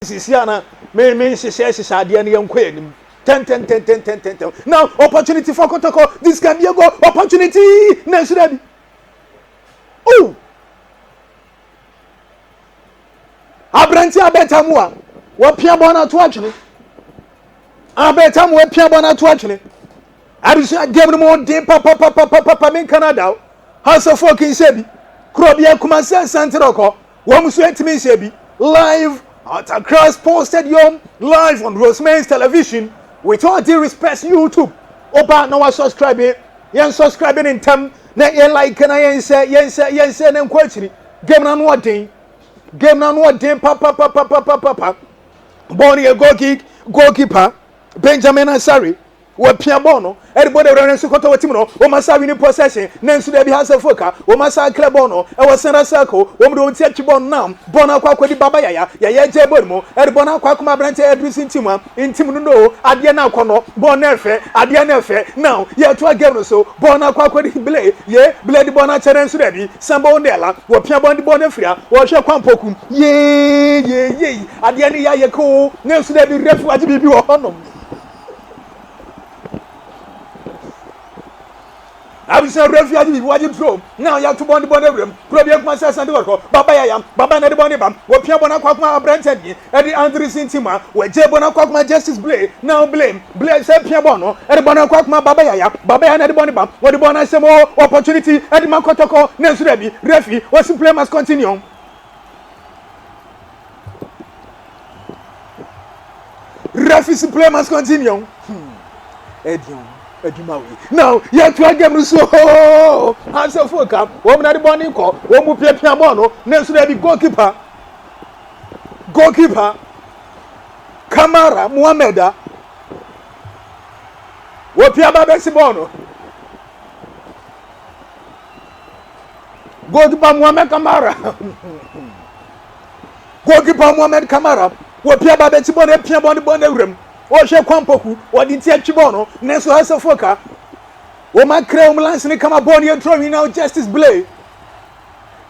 Sisiana, me says Adian young queen. 10. Now, opportunity for Kotoko. This can be a go opportunity. Next ready. Oh, Abranti Abetamua. What Piabona to actually? Abetam, what Piabona to actually? I gave them more day, Papa, in Canada. House of fucking Sebi. Krobia Kumasa Santaroko. One sweat to me, Sebi. Live at across Sports Stadium, live on ROSEMENS television. With all due respect, YouTube. Oba no subscribe. Yen subscribing in time. Na yen like can I say them question. Game na no day. Papa. Bonnie a goalkeeper. Benjamin Asari. We Piabono, everybody running Sokoto Timono, or Massa winning possession, Nancy Debbie has a foca, or Massa Clabono, or Santa Circle, or don't take you bon now, Bona Quack Babaya, Yaya Jebono, Erbona Quackma Brante Edris Intima, Intimuno, Adiana Cono, Bonerfe, Adianefe, now, yet to a game so, Bona Quack Blay, ye, Blade Bona Terence Ready, Sambonella, or Piabon Bonefria, or Shaquampokum, ye, Adiani Yako, Nancy Debbie Refuge be your honor. I was a refugee, what you drove. Now you have to bond the body room. Probably myself and the work. Baba Yam, Baba and the Bonnie Bam, what Piabona Quackma Branton, Eddie Andres Intima, where Jebona Quackma Justice Blay, now blame said Piabono, and the Bona Quackma Baba Yam, Baba and the Bonnie Bam, what the Bona some more opportunity, Eddie Makotoko, Nesrebi, Refi, what's the play must continue. Refi's play must continue. Edion. Now, yet to a game so answer for cap, woman at the bonnie call, one will play Piamono, next to be goalkeeper, Kamara, Muhammeda, what Piaba Bessibono, goalkeeper Muhammad Kamara, what Piaba Bessibone, Piabon Bonne. O she kwampoku o di ti atwibono neso hasa foka o ma kra ambulance ni kama boni entro now justice blay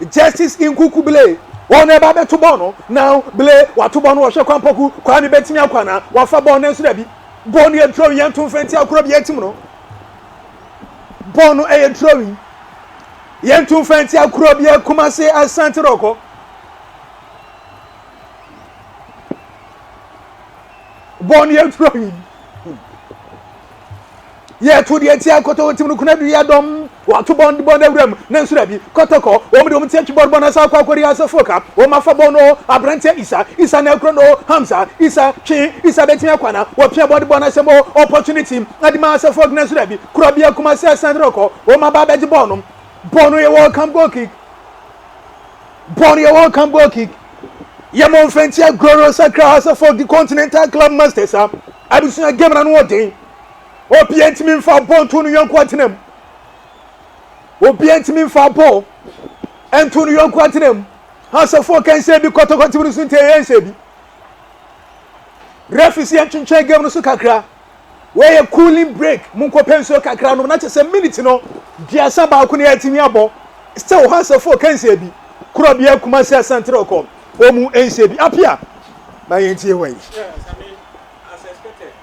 in kuku blay o na ba beto bono now blay wato bono o she kwampoku kwa ni betimi akwana wa fa bono neso da bi boni entro yentum fenti akoro bi etim no bono e entro yentum fenti akoro bi akumase Asante Roko. Born yet throwing. Yet to the Atia Koto Timukuna Yadom, what to bond the Bonnerum, Nansurabi, Kotoko, Omidum Church Borbonasa Quaquarias of Foka, Omafabono, Abrante Isa Nelcrono, Hamza, Isa, Chi, Isa Betiakwana, what Piabon Bonasamo, opportunity, at the Mass of Fog Nansurabi, Kurabia Kumasa Sandroko, Omababa Bonum, Bono, a welcome goal kick. Yamon Fentia Goro Sacra for the Continental Club Masters. I will see a game and what day. O PNT me for ball to New York Quatinum. O PNT me for ball and to New York Quatinum. House of Four can say because of continuous in Terence. Refugee and Chincha game no Sukakra. Where a cooling break, Munko Penso Kakra, no not just a minute, no. Diasaba Kunia Timiabo. Still House of Four can say be. Kurabia Kumasa Santroko. Omu NCB apia my NTA way. Yes, I mean, as expected.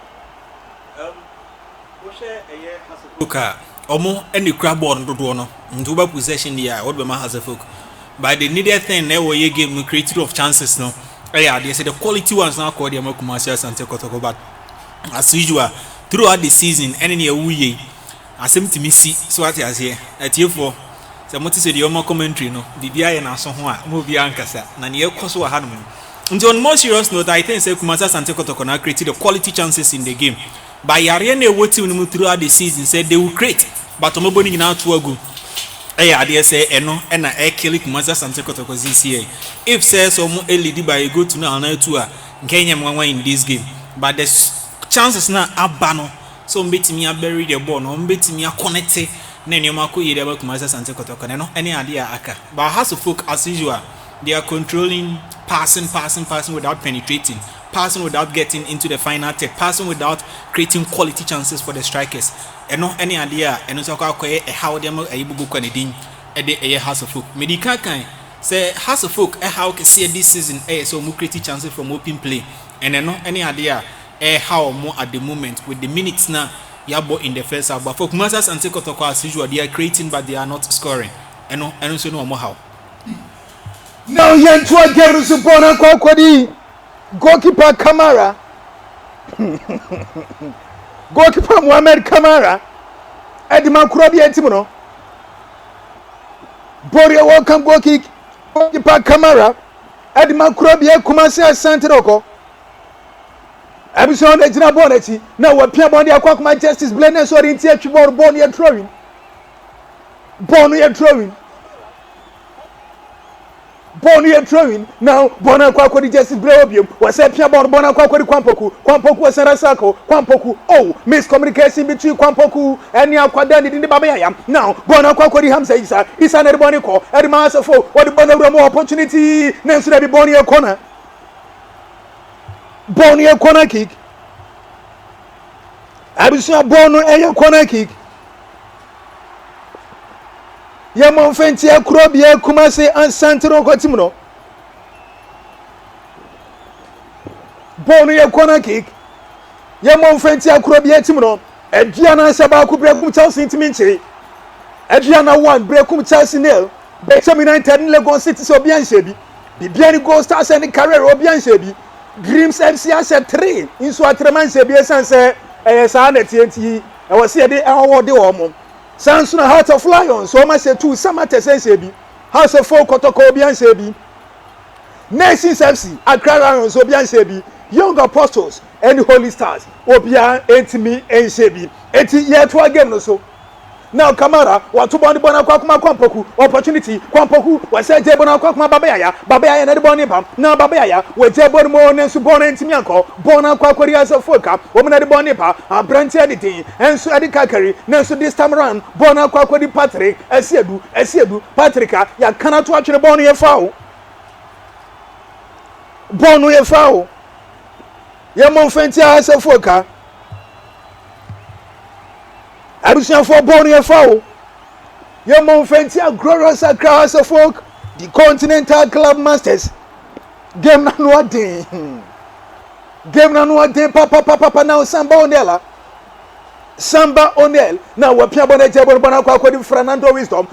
We share a year has a book. Omo any crab board no ntuba possession there what be man has a folk. By the needed thing na we game creative of chances no. Yeah, they say the quality ones now called the Kumasi Asante Kotoko, but as usual throughout the season any we asem to me see so what is here at you for. So what is the Yomo commentary no BBI and so on movie ankasa na ne ekoso wa hanom. Nti on more serious note I think say Kumasi Asante Kotoko na created the quality chances in the game. By yare na ewoti no throughout the season said they will create but omoboni nyina to agu. I dey say eno na e kill Kumasi Asante Kotoko this year. If say so mo lead by go to na 2 a Kenya mwanwa in this game but the chances na abano so mbetimi bury the ball no mbetimi connect na nyoma ko yire ba Kumasi Asante Kotoko no any idea aka but has to folk as usual they are controlling passing without penetrating, passing without getting into the final third, passing without creating quality chances for the strikers. And no any idea and so how they are able to go e de has of folk medical kind say has a folk how can see this season so more creative chances from open play and then no any idea how more at the moment with the minutes now yabo in the first half but folk masters and Asante Kotoko as usual they are creating but they are not scoring and so no more how now yen to a game support kwakodi goalkeeper Kamara goalkeeper Mohamed Kamara Edman Kurobi etimono Boria welcome goal kick goalkeeper Kamara Edman Kurobi Kumasi Asante Kotoko Abison de Jina Boneti na wapia bondi akwa Justice Blenders oriented atwi ball near throwing now bona kwa di Justice Blay obiom was a pia bona kwa Kwampoku was a circle Kwampoku oh miscommunication between Kwampoku and ya kwadani di baba yam now bona kwa di Hamza Isa na boni ko edma asafo what the bona more opportunity na so be boni corner corner kick abisuya bono corner kick Yamon fenti akrobi Kumasi Asante Kotoko timno bono corner kick Yamon fenti akrobi timno Adriana Sabaku brekum Chelsea timinchiri Adriana 1 brekum Chelsea nil Beckham United Lagos City so bien sebi Bibiani Gold Stars and career obian sebi Dreams FC asset 3 inso atreman sebi esanse sa na TNT e wo se de award de omo Sansuna Heart of Lions so ma se 2 Samate sense House of Folk Kotoko obian sebi Nations FC Accra Lions obian sebi Young Apostles and Holy Stars obian entimi ensebi eti ye to game no so now Kamara watu bondi bona kwa Kwampoku opportunity Kwampoku wase je bona kwa baba yaya na de boni bam na baba yaya we je boni mo nensu bona ntimi anko bona kwa ria so foka wo na de boni pa abranti editing ensu edi kakari nensu this time around bona kwa di Patrick esiedu Patricka ya kana to atwere boni ye fawo bonu ye fawo ye mon fenti asa foka Abusian for born your foul. Your mom fancy a glorious across of folk, the Continental Club Masters. Game na no day. Papa now Samba Onel. Now we pia bona jebo bona kwa Fernando Wisdom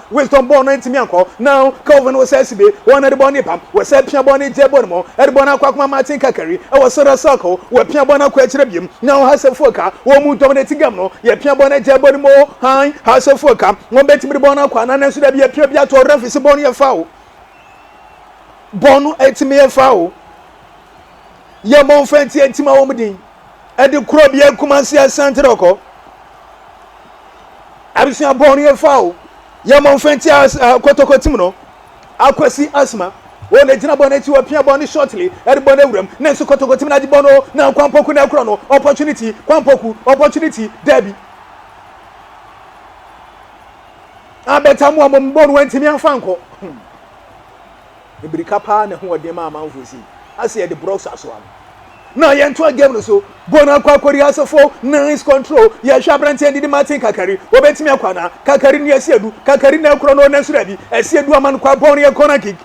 born ntimi anko. Now Calvin was SB one the boni pam. We say pia bona jebo mo. E bona kwa Martin Kakari. E was so circle. We pia bona kwa chirebiem. Now has a foka. Wo mu dominate game no. Ye pia bona jebo mo. Hi has a foka. Mo betimi bona kwa na nso da bia pia to referee boni ye foul. Bonu etimi ye foul. Ye mon fenti etima wo mudin. E de kuro bia Kumasi Asante Kotoko. Abisuya born ye foul. Yamon fenti Kotoko timno. Akwesi asma. When the Jina Bonnet you appear boni shortly. Everybody room. Nensu Kotoko timna di bono. Now Kwampoku na krono. Opportunity. Debbie. I bet I'm one born went to me and Franco. The Bricapa and who are the mamma of I say the Bros as one. Na yen to game no so bona kwa asa fo nice control ya shabranti ndi Martin Kakari obetimi akwa na Kakari ni asiedu Kakari na ekro no nensu rabi asiedu aman kwa bon ye corner kick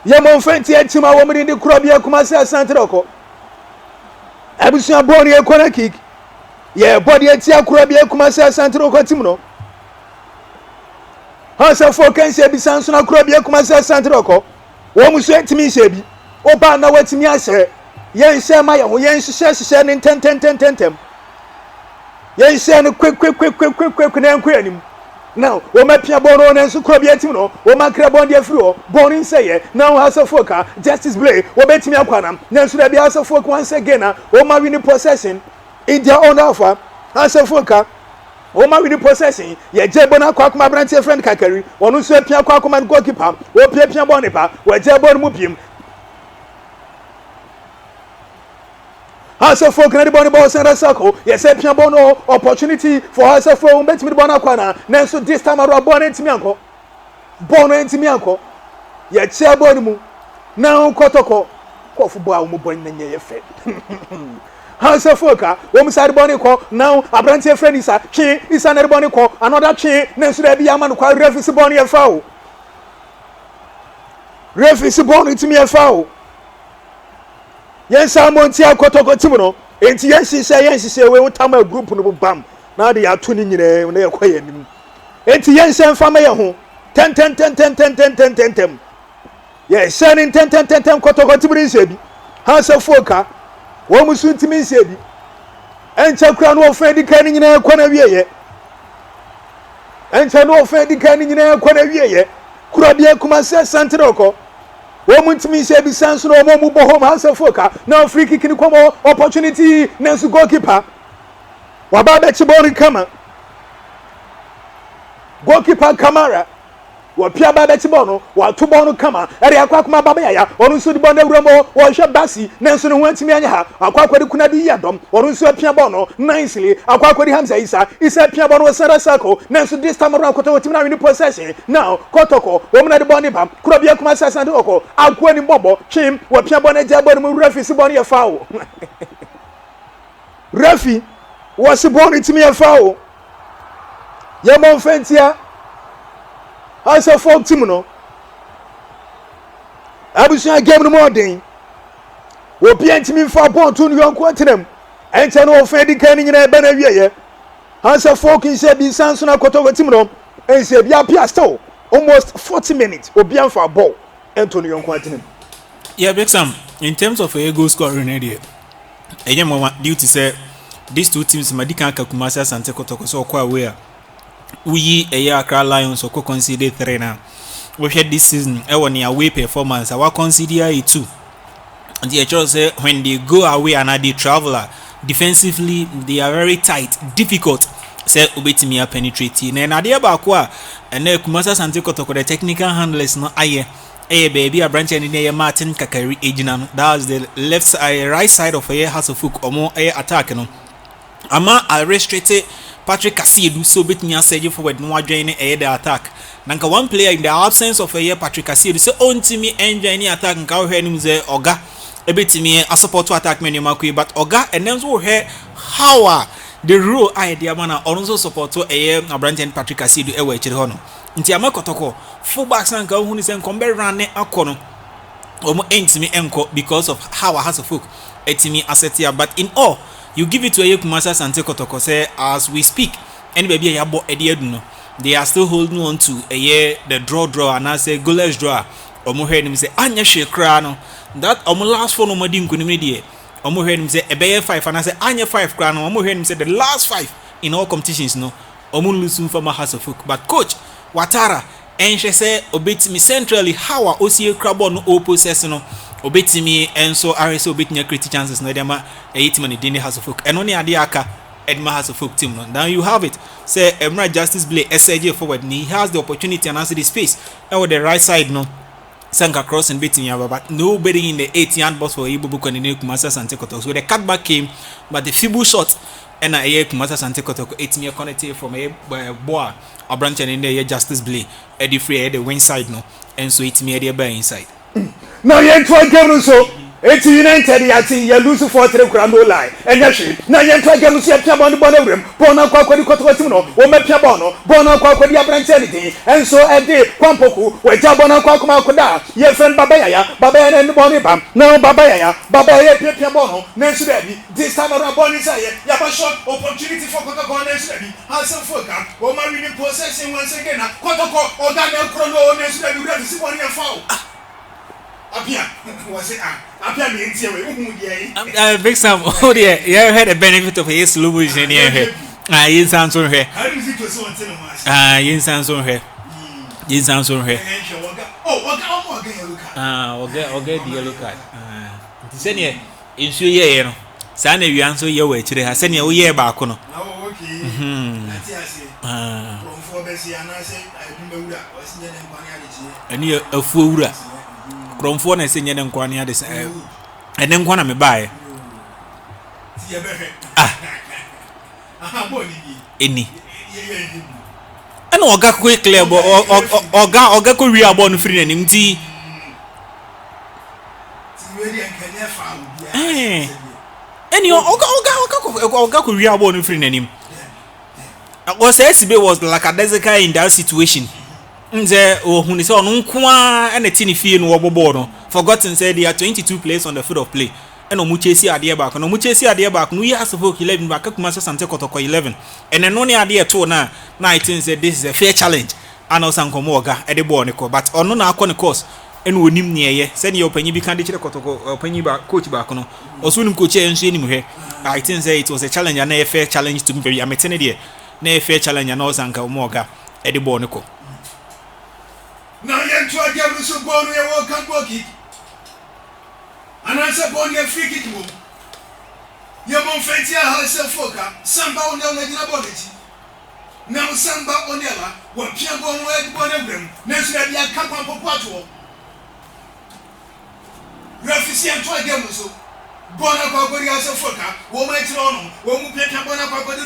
ya mon fenti etima wo mri ndi kro bia Kumasi Asante Kotoko abusia bon ye corner kick ye body etia kro bia Kumasi Asante Kotoko timno hasa fo kense bisanso na kro bia Kumasi Asante Kotoko wo muso etimi shebi oba na watimi asere yen hye ma ye ho yen hye ne tentem yen hye ne quick na enko anim now wo mapia bono na nso kro bia tim no wo makra bon dia free o bono nseye now has a foka Justice Blay wo betimi akwana na nso da bia has a foka once again na wo ma win possession in their own alpha has a foka o ma win possession ye je bona kwa branch friend Kakari onu so pia kwa man goalkeeper o pia bon pa we je bon mu piem Hasa folk na bon ball center circle ye say pia bon opportunity for hasa folk betimi bon akwa na nso this time around bon ntimi anko ye che bon mu na Kotoko ko football mu bon na nye ye fe House of Foka, one side bonny call, now a branch of friend is a chain, is another bonny call, another chain, next to the Yaman called ref is a bonny a foul. Ref is a bonny to me a foul. Yes, I'm on Tia Kotoko Timono, and yes, she say, we won't time a group on the bam. Now they are tuning in when they are quiet. And yes, and family home 10. Yes, sending 10 Kotoko Timono, House of Foka. One was soon to me said, and Chakran will find the canning in a corner yet. And Chano find the canning in a corner yet. Kurabia Kumasa Santaroko. Woman to me said, Sans no more move home house of Foka. Now free kick in the opportunity, Nancy goalkeeper. Wababa Chiboni Kama. Goalkeeper Kamara. Wa pia baba tibono wa tubono kama ere akwakuma baba ya onu so di bono ewromo wo hwe basi nanso ne wantimi anya ha akwakwadi kunadi yadom onu so pia bono nicely akwakwadi hamza isa pia bono sara sako nanso this time around koto wantimi na win possession now Kotoko wo mna di bono bam kuro bia kuma sasande oko akwani bobo chim wa pia bono ja bono mu refi si bono ya fawo refi wo si bono timi ya fawo ya mon fentia As a folk Timono, I was saying, I gave them more day. Will be me for a point to your quantum, and ten old Freddy Canning in a banner. As a folk in said, the Sanson of Kotoko Timono, and said, Ya Piasto, almost 40 minutes, will be for a ball, Antonio Quantum. Yeah, Bexam, in terms of a goal scoring area, a young moment due to say these two teams, Madika Kumasa Asante Kotoko, so quite aware. We a year Accra Lions or consider 3 now. We had this season a away performance. Our consider it too. And the actual say when they go away and they traveler defensively they are very tight, difficult. Say obetimi a penetrating. And idea bakwa and then Kumasa Asante Kotoko the technical handlers no aye. Hey baby, a branch and in Martin Kakari Ejinam. That's the left side, right side of a house of Fook or more attack. No, Ama I restricted. Patrick Kasiedu so bit me say forward no join the attack. Nanka one player in the absence of a year Patrick Kasiedu so on to me enjoy any attack and cow him say Oga a bit to me a support to attack many Makui but Oga and then so here how the rule idea man also support to a year a branch and Patrick Kasiedu away Chirhono. Ntiama Kotoko fullbacks and go who is in combat running a corner. Omo ain't me enko because of how I has a folk etimi assetia but in all you give it to a Kumasa Asante Kotoko say as we speak and baby abo edieduno they are still holding on to a year the draw and I say goalless draw omo heard him say anya shekra no that omo last for no madi nkunimi die omo heard him say ebeye 5 and I say anya 5 kra no omo heard him say the last 5 in all competitions no omo lose from a house of folk but coach Watara and she say obetimi centrally how a osie krabo no o process no obetimi enso RSO obetimi create chances na dem a team in the house of folk and only adiaka Edma has a folk team now you have it say Emra Justice Blay SJ forward and he has the opportunity and answer the space and with the right side no sank across and beating Yaba but nobody in the 8-yard box for Ibubuko and Kumasa Asante Kotoko so the cutback came but the feeble shot and a Kumasa Asante Kotoko 8 connected from a boa a branch and in the Justice Blay Eddie Free the wing side no and so 8 there by inside. Now you try to so. It's United yati ya lose for 3 crando line and yashi na yen try to see a piabon bonum bona kwa kwa Kotoko o me piabono bona kwa kwa dia branch anything and so a day kwampoku we jabona kwa kuma koda ye friend baba ya and boni bam now baba ya piabono na su dey this time around boni say ya ba shot opportunity for Kotoko na su dey has some foka o ma winning possession once again Kotoko o da na krono na su dey ready see boni ya foul Apia was it Apia me ntie we hu dey big Sam oh dear you had a benefit of his slow motion here yin sanso hwe how is it to so until no match yin sanso hwe oh oga yellow card oga the yellow card senior insu ye no sa na wian so ye wa chire ha senior wo ye ba ko no okay ati ase from for besi anase adumewura osinye ne nkwani adechi ani afuwura Kromfo na senye ne nkwane ade se ene nkwana me bae ti ye behe bo ni eni ena oga ko clear bo oga ko wi abo no free na nim ti we dey enkanya fa Any oga could real born free name. Was SB was like a desert in that situation. Nze who is on Unkwa and a tinny fee in Wabobono. Forgotten said there are 22 players on the field of play. And Omuchesi idea back. No Muchesi idea back. No years of 11 back up Master Asante Kotoko 11. And then only idea 2 now. 19 said this is a fair challenge. And also Sankomoga at the Bornico. But on no course. And we nim near ye. Send your penny be candidate Kotoko penny back coach back on. Or soon coach and see him here. I think say it was a challenge and a fair challenge to me. I'm a tenny. Na fair challenge and also Sankomoga at the Bornico. Now you try to get so born here, walk and walk it. And answer born your free kick move. Your mom fancy house of Foka, Samba on the Legionability. Now Samba on the other, what Pian born where born of them, next to be a camp on Papato. Refugee and try to so. Born up our body as a Foka, woman Toronto, woman Pian born up our body.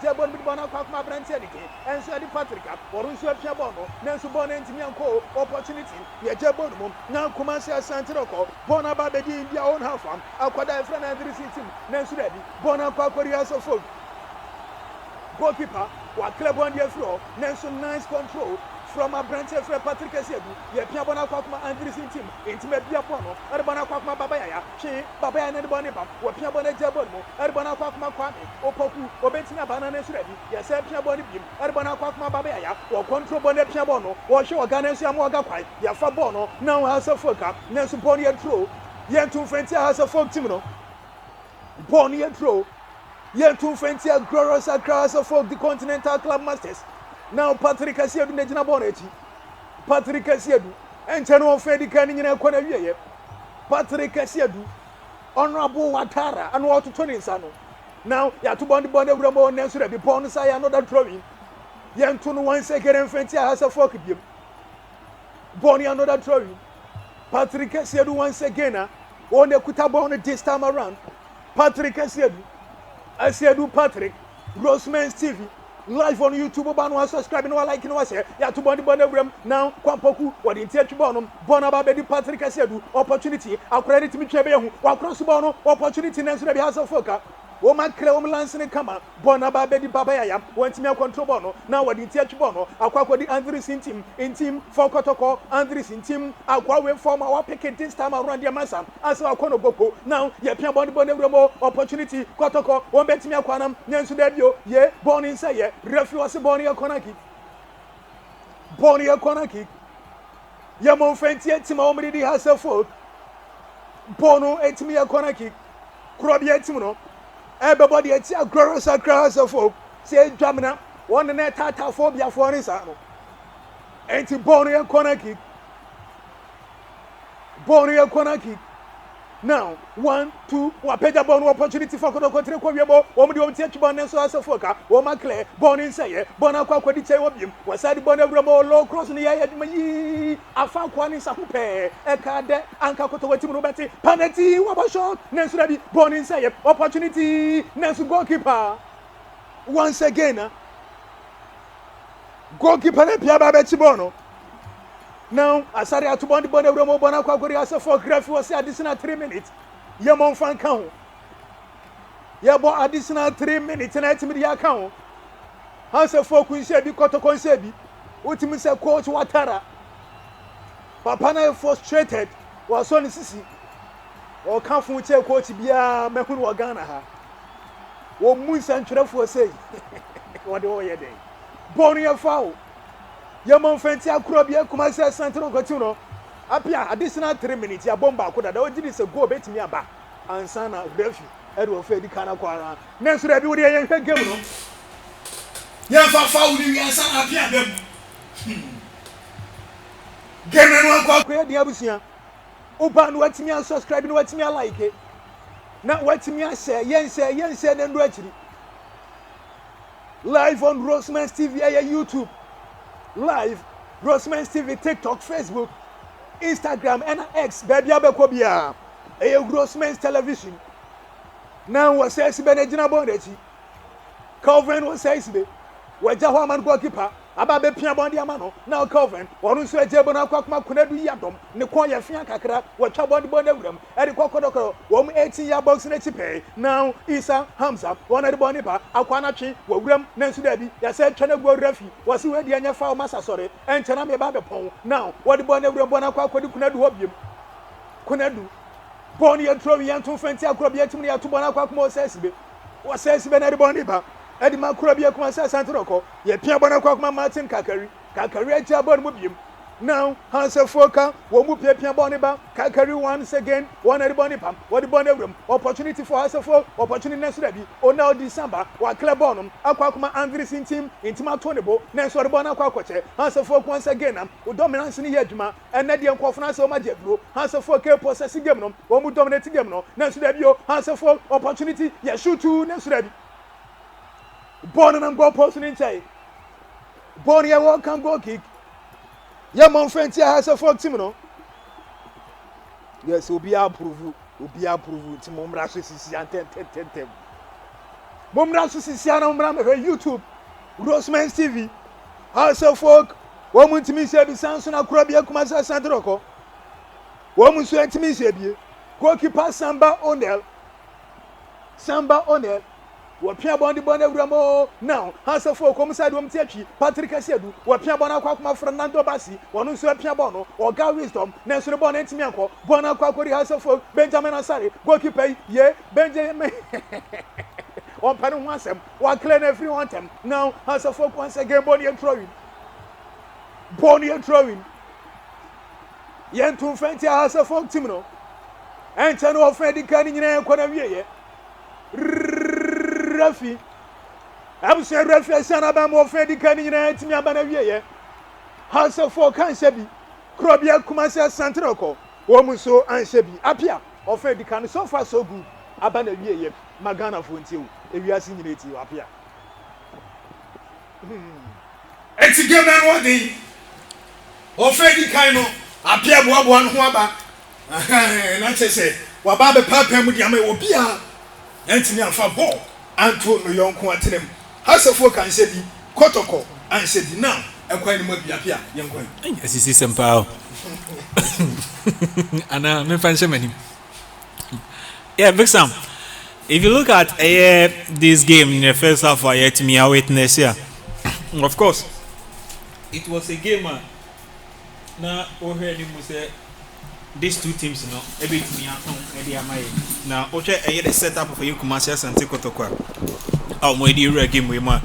Jabon with Bona Kwakma Brancelli, and so the Patrica, or Unsu Piabono, Nansu Bon and Timianco, opportunity, Yajabonum, now Kumasi Asante Kotoko, Bona Babedi in their own half farm, Aquada Friend and Receiving, Nansu Ready, Bona Kwakorias of Folk. Goalkeeper, what club on the floor, Nansu nice control. From a branch of Patrick Sebu, Yapiabona Kwakma and Dressing team, intimate Biapono, Urbana Kwakma Babaya, she, Babaya and Bonipa, Wapiabona Jabono, Urbana Kwakma Kwame, Opoku, Obetina Banana Ready, Yasapia Bonibim, Urbana Kwakma Babaya, or Control Bonnet Piabono, or show a Ganesia Mogapai, Yafabono, now has a Foka, Nansuponi and Tro, Yantum Fentia has a folk Timino, Bonnie and Tro, Yantum Fentia, Glorious across of folk, the Continental Club Masters. Now Patrick Asiedu Nejina Boneti. Patrick Asiedu. And Chano Fedi Canina Quanavier. Patrick Asiedu. Honorable Watara and what to Tony Sano. Now Yatubon Bonne Rambo Nesura be Ponsai another throwing. Yantun 1 second and Fentia has a fork him. Bonnie another throwing. Patrick Asiedu once again. On the Kutabon this time around. Patrick Asiedu. Asiedu Patrick. ROSEMENS TV. Live on YouTube, Banu subscribing or liking was here. Ya to Bonnie Bonabram now. Quampoku, what in Tia Bonum, Bonaba Betty Patrick Asiedu, opportunity, our credit to me Chebehu, or cross Bono, opportunity next to the house of Foka. Woman Clem Lansing Kama, Bonaba Betty Babaya, went to me control Bono, now what in Tia Bono, Aqua the Andres in team, for Kotoko, Andres in team, Aqua form our picket this time around your massa, as our Konoboko, now Yapia Bonnie Bonabro, opportunity, Kotoko, one bet me Aquanam, Nansu Debio, ye, born in Saye, refuse Bonnie Konaki. Bonnie Konaki. Yamon Fentia Timomidi has a fault. Bono Etimia Konaki. Krobia Timono. Everybody at a glorious across of folk. Say Jamina, one and a tata phobia for his arm. Anti Bonnie Konaki. Bonnie Konaki. Now, 1, 2, Wapeja Bono opportunity for Kotoko Koyabo, Woman don't touch Bonus as a foka, Woman Clay, Bonnie say, Bonaqua Quadity, was I Bonabo low cross in the eye at me? I found one in Sapupe, a card, Anka Kotoko Panati, Wabashot, Nansu Bonnie say, opportunity, Nansu goalkeeper. Once again, goalkeeper Piaba Betchibono. Now, Asari to Bondi Bono Bonacquarias for Graph was additional 3 minutes. Yamon fan count. Yabo additional 3 minutes and 8 minutes account. House of folk we said, Kotoko Sebi, Utimus coach Watara. Papana frustrated was on Sisi. Or come from which coach Bia Mekun Wagana. Or Moose and Trefo say, what do you day? Bonnie foul. Yamon Fentia Krobia, Kumasa Santoro Cotuno. Apia, additional 3 minutes, ya bomba could have did a go bet me about. And Sana, Refu, Edward Fedi Canaquara. Next to everybody, I can go. Yafa found you, and Sana Apia them. General Quack, the Abusia. Open what me and subscribing what me I like it. Not what me I say, yes, and retry. Live on ROSEMENS TV, YouTube. Live, ROSEMENS TV, TikTok, Facebook, Instagram, and X, baby, Abekobia. ROSEMENS television now was says benegina bondechi Calvin was says be wajahaman goalkeeper ababe pia bondi amano now Calvin onu so ejebo na kwakuma kunadu yadom ne kon ye fia kakra watwa bondi bondewuram edi kokodoko wom 18-year box na chipe now Isa Hamza one the bondi ba akwana twi wawuram na nsu da bi ya se twene go refi wasi we de anya fa o masa sore enchena me ba be pon now what the bondewuram bona kwakodi kunadu hobiem kunadu Boni ya throw yantum fenti akura bi atim ya tubo na kwakuma osesibe osesibe na de bondi ba edi makura bi akuma sa Asante Kotoko ye pia bona kwakuma Martin kakari atia bon mu biem now Hansa Foka wo mu pia bondi ba kakari once again one edi bondi pam what the bondi room opportunity for Hansa Foka opportunity next bi ona December wa club bonum akwakuma Andres intima tonebo na so de bona kwakoche Hansa Foka once again am dominance ni yadwuma ene de nkofuna se o majebro Hansa Foka possess game no wo mu dominate game no na so da bi o Hansa Foka opportunity ya shoot na so da bi born and goal post in inside born ya welcome goal kick ya mon fenti Hansa Foka team no yes obi approve ti momra so sisi antem momra so sisi ana momra me YouTube ROSEMENS TV Hansa Foka wo mu ntimi se bi sanso na kura bi akuma sa Asante Kotoko wo mu so ntimi se bi goalkeeper Samba Onel wo pia bondi wuramo now Hansa Foka kom side wo mtiachi Patrick Asiedu wo pia bona akwa Fernando Basi wonu so pia bono oga wisdom na so bona ntimi akọ bona akwa Hansa Foka Benjamin Asare goalkeeper ye Benjamin on panu wansem wa clear everyone them now Hansa Foka once again boni throwing yentum fenti Hansa Foka team no enta no offend kan nyina ekọ na wieye Rafi Abuse Rafi Asana ba mo offend kan nyina timi aba na wieye Hansa Foka kan sebi krobia kuma se Asante Kotoko wo mu so ansebi apia offend kan so far so good aba na wieye magana fo ntiu ewiase nyina ti apia eti game na what dey offend kan no apia boaboa no ho aba na chese wa ba be papa mu dia me obi a entini afa ball anto no yonko atenem Hansa Foka kan sebi Kotoko ansebi now ekwan ni mabia pia yenkwan asisi sempa ana me fan shemani yeah big Sam. If you look at this game in the first half, I had me witness here. Of course, it was a game. Now, these two teams, you know, every team now, I had a setup for you, Kumasi Asante Kotoko. Oh, my dear, game with my.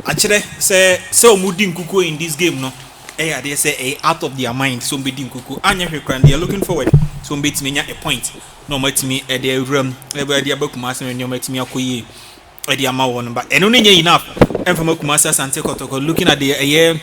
Actually, say so Mudin Kuku in this game, no. They say out of their mind. So Mudin Kuku, Anya they are looking forward. So beat me a point. No matter me at the room, every about Kumasi and you met me a koye at the amount, but and only enough. And from Kumasi Asante Kotoko, looking at the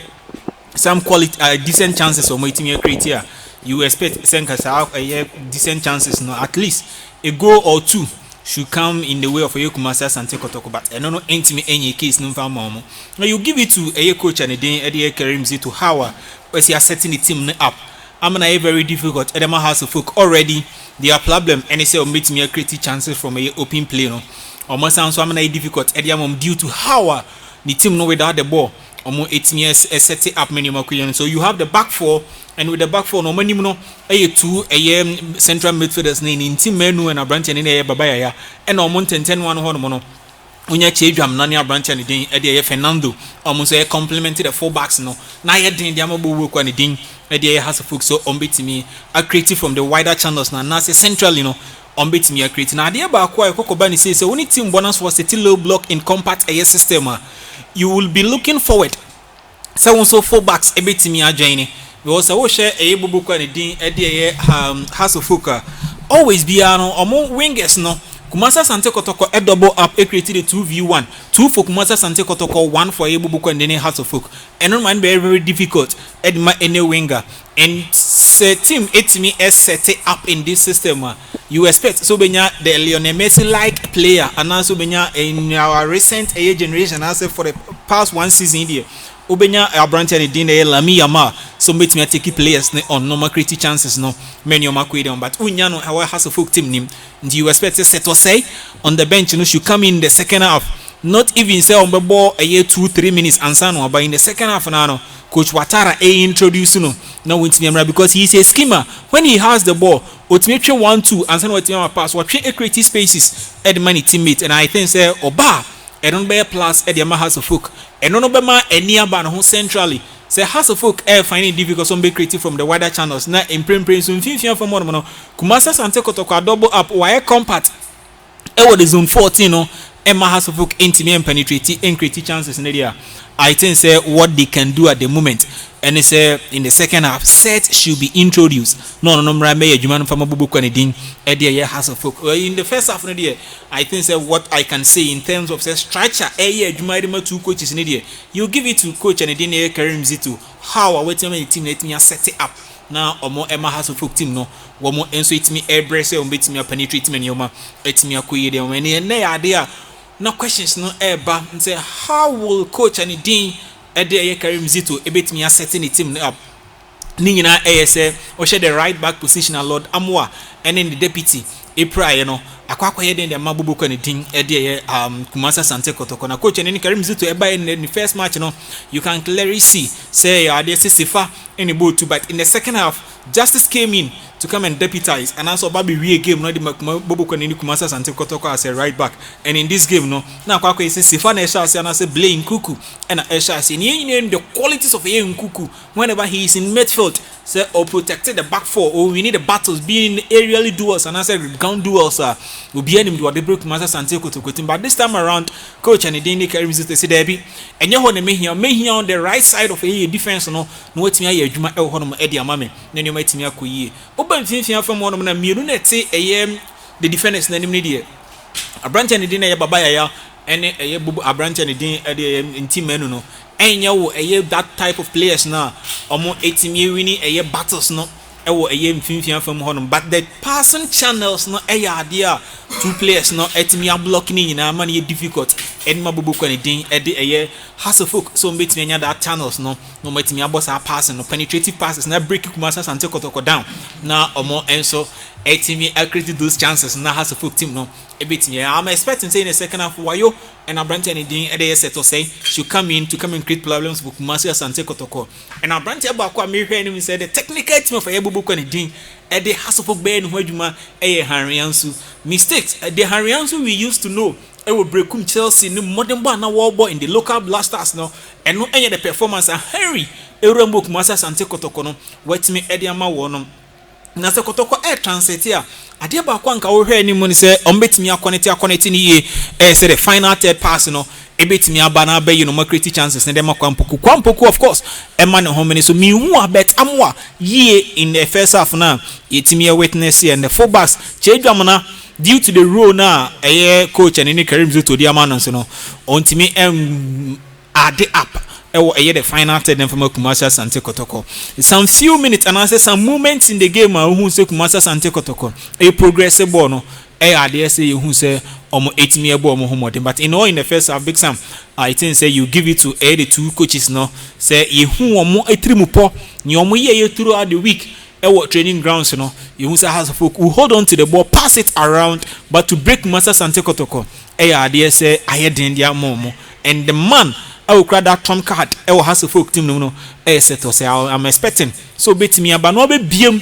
some quality, decent chances of meeting a criteria. You expect Senkas a decent chances, no, at least a goal or two should come in the way of a Kumasi Asante Kotoko, but I don't know any case no for mom. Now you give it to a coach and a day Eddie Karimzi to Howard, where he are setting the team up. I'm not very difficult. Edema House of Folk already their problem and they say meet me a creative chances from a open play no. Or more sounds so I'm not difficult. Ediamom due to Howard the team no without the ball. Or more 8 years setting up minimum. So you have the back four and with the back four no minimum a two a central midfielders name in team menu and a branch and in a babaya and no more 10-1 hormono. Unya Chejam Nania branch and the Fernando almost a complimented the 4 backs no. Now you're doing the Amabu work on the ding. Idea has a folk so unbeat me a creative from the wider channels now Nasa central you know unbeat me a creative now idea about quite Kokobani says so only team bonus was a low block in compact air system you will be looking forward so 4 backs a bit me a joining we also share a bubu quality idea has a folk always be or more wingers no Kumasi Asante Kotoko a double up a created a 2v1 2 for Kumasi Asante Kotoko 1 for Ebubuko and then House of Folk and not mind very difficult at my any winger and team 8 me as set it up in this system you expect so benya the Lionel Messi like player and also benya in our recent age generation I say for the past one season here Ubenya Abrante and Dine Lami Yama, so make me take players on normal creative chances, no many of my but Unyano, how has a folk team name. Do you expect a set or say on the bench, you know, should come in the second half? Not even say on the ball a year 2-3 minutes and Sano, but in the second half now, Coach Watara introduce no with me because he's a schemer. When he has the ball, ultimately 1-2 and Sano what pass, what creative spaces at the money teammate, and I think say Oba. And on bear plus at the House of Folk. And on Obama and nearby home centrally. Say House of Folk air finding difficult some be creative from the wider channels. Now in print soon 15 from one. Kumasa Asante Kotoko double up wire compact. Ewo the zone 14 no. Emma House of Folk intimate and penetrating and creative chances in the area. I think say what they can do at the moment. And they say in the second half, set should be introduced. No, May Juman from Abubu Kwanedin, Edia House of Folk. In the first half of the year, I think say what I can say in terms of say structure, Jumaima 2 coaches in the year. You give it to coach and Edine Karim Zitu. How are we team let me set it up? Now or more Emma House of Folk team no. One more answer it me air brace or beat me a penetrate me yoma, et me a queer them when they idea. No questions no air bar and say how will coach and Edine Ede Karim Zito ebet me setting the team up. Nina ASA or share the right back position a Lord Amwa and then the deputy April, you know. Akwa head in the Mabubu Kwanedin Ede Kumasa Asante Kotoko. Na coach and then Karim Zito eba in the first match, you know, you can clearly see say there Sifa in the boat too, but in the second half Justice came in to come and deputize and also Babi we game no the Mabubu Kwanedin Kumasa Asante Kotoko as a right back, and in this game no now Akwa is Sifa na Esha and say Blaine Kuku and Esha say the qualities of Kuku whenever he is in midfield say or protected the back four or we need the battles being aerially duels and I said ground duels will be enemy to the break Kumasa Asante Kotoko, but this time around coach and the Dane carries it say Debbie and you want to make here on the right side of a defense no what me a Juma El Honum Eddie Amame then you might me a kuyi open fin from one of them Mirunete the defenders name media a branch and the dinner babaya and a bubu a branch and the din in team menuno and you that type of players now almost 18 year winning a battles no a year from Honum, but the passing channels no a idea 2 players no at me are blocking in our money difficult and my book and a year has a folk so make me that channels no make me a boss are passing no penetrative passes now break Kumasa Asante Kotoko down now or more and so 18 me I created those chances now has a folk team no a bit yeah I'm expecting say in the second half Wayo and a branch anything at the set or say should come in to come and create problems with Kumasa Asante Kotoko and a branch about me said the technical team of a book and a ding at the house of Ben Wajuma a Hariansu mistakes the Hariansu we used to know. I will break Chelsea no modern bar now war boy in the local Blackstars now and no any the performance and Harry Eurombook Masa Asante Kotoko no wait me Ediama wono na se Kotoko air transit here adia ba kwa nka wo hwe ni money say ombetimi connect ni ye say the final third pass no ebetimi aba na be you know creative chances na dem kwampoku of course e man ho many so me hu abet amwa ye in the first half now yetimi witness here and the fullbacks chedwam na due to the role now coach and any Karim Zito the man so no on me add up the final third from Kumasa Asante Kotoko. Some few minutes and I say some moments in the game who say Kumasa Asante Kotoko a progressive ball no I say who say 8 me ball but in all in the first half big Sam I think say you give it to the 2 coaches no say you who omo etrimu po ni omo ye throughout the week training grounds, you know, you has a folk who hold on to the ball, pass it around, but to break Master Asante Kotoko, say I had India Momo, and the man I will cry that trump card, has a folk team, no, say I'm expecting. So bet me about no be BM,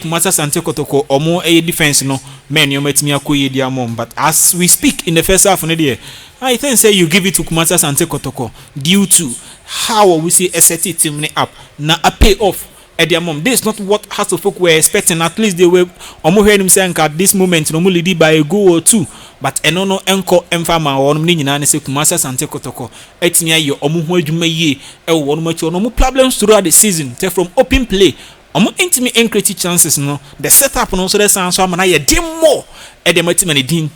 Master Asante Kotoko, or more a defense, no, man, you met me a kuye dia mom, but as we speak in the first half of the year, I think say you give it to Kumasa Asante Kotoko due to how we see a set team up, now a payoff. This is not what Hasselfolk were expecting. At least they were heard him saying at this moment no lead by a goal or 2. But enono enko emfama or nyina se Kumasa Asante Kotoko. Etimia yo adwuma ye e wo no macho no problems throughout the season. Take from open play. Intimate and creative chances no. The setup no so the sound so amana ye dim more e de matimani din.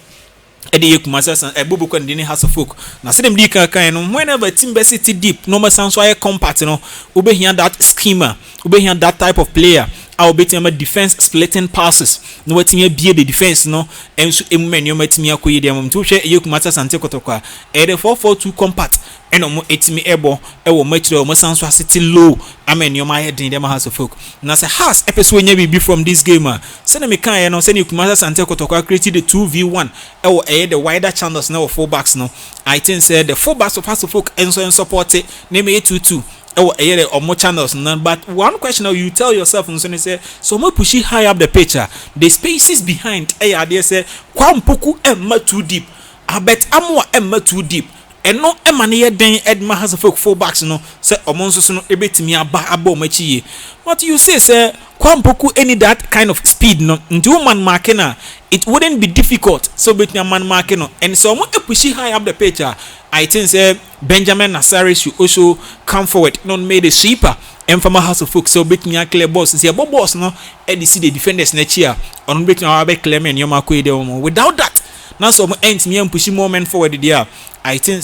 Ede Kumasa Bubu Kwanedin Hasselfolk. Na say dem di kan no whenever team be city deep no ma sound so compact no ube hear that schema ube hear that type of player a obetumi ama defense splitting passes na watumi abie the defense no enso emmenyo matumi akoyi de amom to hwe eyekumata Asante Kotoko e the 4-4-2 compact eno mo etimi ebo e wo Metrotv mo sanso aseti low amenyo ma hedin dem House of Folk na say has episode nya bibi from this game se na me kan ye no se ne kumata Asante Kotoko created the 2v1 e wo the wider channels na wo full backs no I think say the full backs of House of Folk enso support na me 2-2 the omo channels. But one question you tell yourself and say, so mo push high up the picture. The spaces behind they say kwampoku emma too deep. I bet amwa emma too deep. And no emma near den Edma House of Folk full backs no say omonso so no ebetimi aba abo machi. What you say kwampoku any that kind of speed no ndu man marking it wouldn't be difficult so between man marking no and so mo push high up the picture. I think Benjamin Nassari should also come forward, not made a sweeper. And from a House of Folk, so between a clear boss, say about boss no, and see the defenders next year on between our back Clement, Yoma. Without that, now some ends me and pushing more men forward there. I think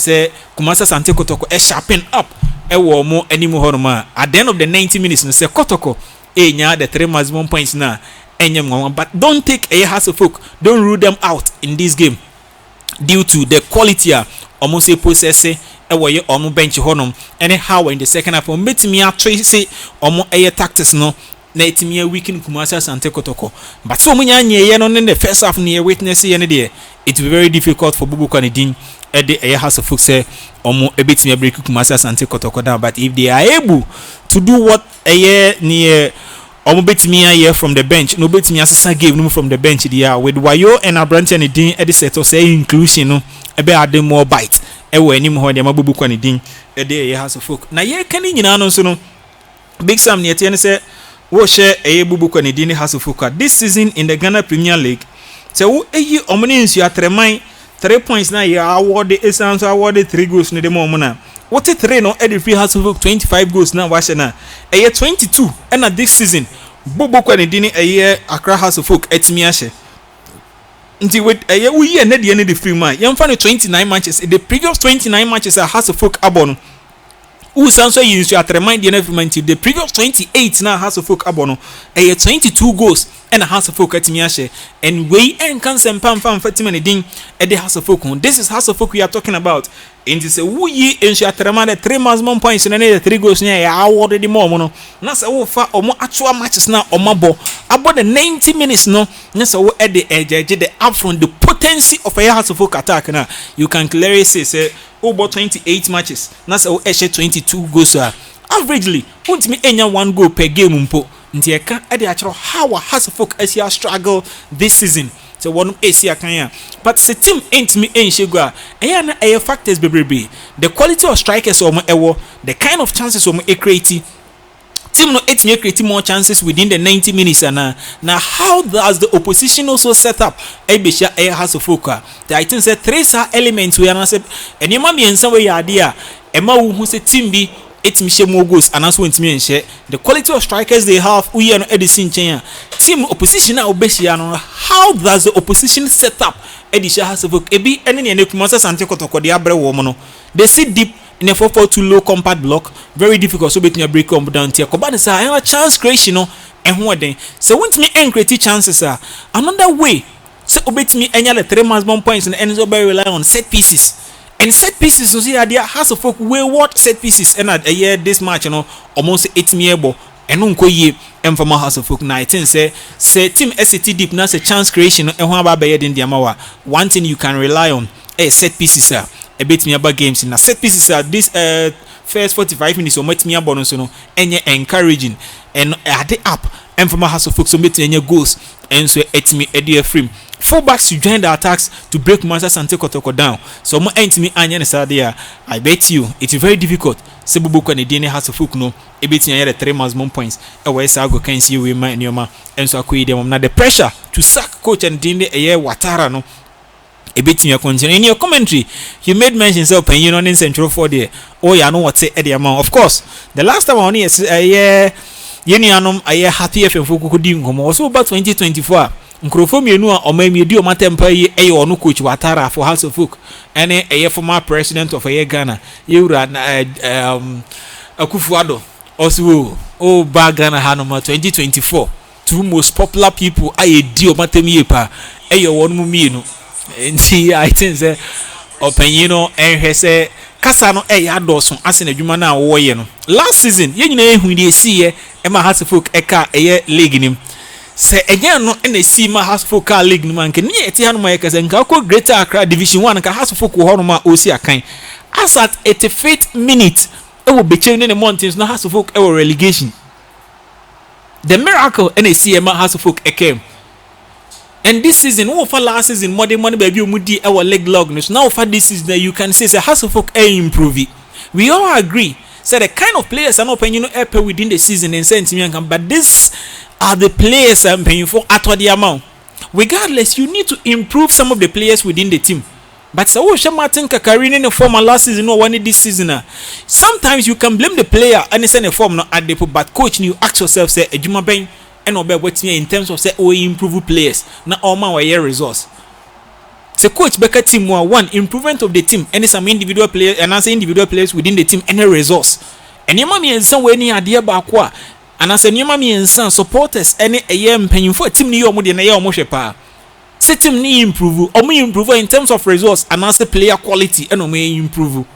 Kumasa Asante Kotoko sharpen up a war more anymore. At the end of the 90 minutes, no say Kotoko, the 3 maximum points now, and but don't take a House of Folk, don't rule them out in this game due to the quality. Almost a process away on bench honum and how in the second half met me a tracy or a tactics no let me a weekend Kumasa Asante Kotoko. But so many on in the first half near witness any day it will be very difficult for Bubu Kanidin at the House of Folk say or a bit me a break Kumasa Asante Kotoko down. But if they are able to do what a year near or bit me a year from the bench, no bit me as a gave no from the bench there with Wayo and a branch and a din at the set or say inclusion no. Ebe ade more bite ewo anim ho de mabubu kwani din ede ye House of Folk na ye kan nyina no so no Big Sam ne tie ne se wo hye eye bubu kwani din House of Folk this season in the Ghana Premier League se wo eyi omne nsu atreman 3 points na ye award esanso award 3 goals ne de mo na what 3 no ede free House of Folk 25 goals na wa hye na eye 22 and this season bubu kwani din eye Accra House of Folk etimi a hye until with we year net the end of the free man. You find 29 matches. The previous 29 matches are House of Folk abon. Who sounds so you at remind the every man the previous 28 now House of Folk abono. 22 goals and a House of Folk at Miashe. And we and can send pam 40 minutes at the House of Folk. This is House of Folk we are talking about. And this who ye and she at remind 3 maximum points and another 3 goals near awarded the more. Nasa wo fa or more actual matches now or mabo. About the 90 minutes no. Nasa wo at the edge the up front the potency of a House of Folk attack now. You can clearly say over 28 matches. Nasa wo 22 goals averagely. Won't me any 1 goal per game mpo. Nti eka e de actual how House of Folk as struggle this season. So one AC akanya. But the team ain't me enshegwa. Eya na e factors bebrebe. The quality of strikers omo ewo, the kind of chances omo e create. Team no etinye create more chances within the 90 minutes na how does the opposition also set up ebesha e House of Folk. I think say 3 elements we na say enema miensa we ya dia ema wo hu say team bi etimi more goals and also ntimi enhye the quality of strikers they have we no edison chen team opposition na obeshia no how does the opposition set up edisha House of Folk ebi ene ne Kumasa Asante Kotoko de abre wo mo no they sit deep in a 4-4-2 low compact block very difficult so between a break come down tier koba say a chance creation no ehwo den so won't me create chances another way so obetimi enya the 3 maximum points and enzo be rely on set pieces. And set pieces, so see, idea House of Folk wayward set pieces. And at a year this match, almost 8 years and unko ye and from House of Folk. Now I think say team SCT deep now a chance creation and one about in the Amawa. One thing you can rely on set pieces a bit me about games in set pieces this first 45 minutes or met me about and encouraging and at the up and from House of Folk so meet any goals and so et me a dear frame. Fullbacks to join the attacks to break Kumasa Asante Kotoko down. So mo entimi anya ne sadia. I bet you it's very difficult. Sebubu kwa ne dine House of Folk no. Ebeti anya the 3 maximum points. Ewa esa go can see we man nyoma. Enso akoyi dem na the pressure to sack coach and dine eye Watara no. Ebeti nya continue. In your commentary, you made mention say open you know in Central 4 there. Oh ya know what say the amount. Of course, the last time on is yeni anom aye happy FM Folk kodi ngomo. Also about 2024. Nkrofo mienu a omamiedi o matempa yi eye onu coach Watara for House of Folk ene eye former president of Ghana Yura Akufo-Addo also Ghana Hanoma 2024 two most popular people I deal matemi pa eyo won mu mienu nti I think say opanyino enhwe say kasa no adoso ase na adwuma na wo ye no last season ye nyina ehu de esiye e ma Hasselhoff eka eye league nim se again no na esi ma Hasselhoff ka league nim anke ne eti hanu ma ye kasa nka ko Greater Accra Division 1 ka Hasselhoff ko hono ma osi akan as at 85th minute e wo beche ne mountains na Hasselhoff e wo relegation the miracle na esi ma Hasselhoff ekem. And this season, who for last season, more than money baby, mudi our leg log. Now for this season, you can see the Hasselhoff improve it. We all agree. So the kind of players are not paying within the season and saying, but these are the players I'm paying for at the amount. Regardless, you need to improve some of the players within the team. But so Martin Kakarin in the form last season or one this season. Sometimes you can blame the player and it's in the form not at the but coach, you ask yourself, say, Ejuma Ben. And obey what in terms of say we improve players na all man we resource say coach Becker team one improvement of the team and some individual players and as individual players within the team and a resource and your mommy and some way ni ade ba kwa and as your mommy and some supporters any a year paying for team ni omo de na ye omo hwepa say team ni improve in terms of resource and as player quality and omo improve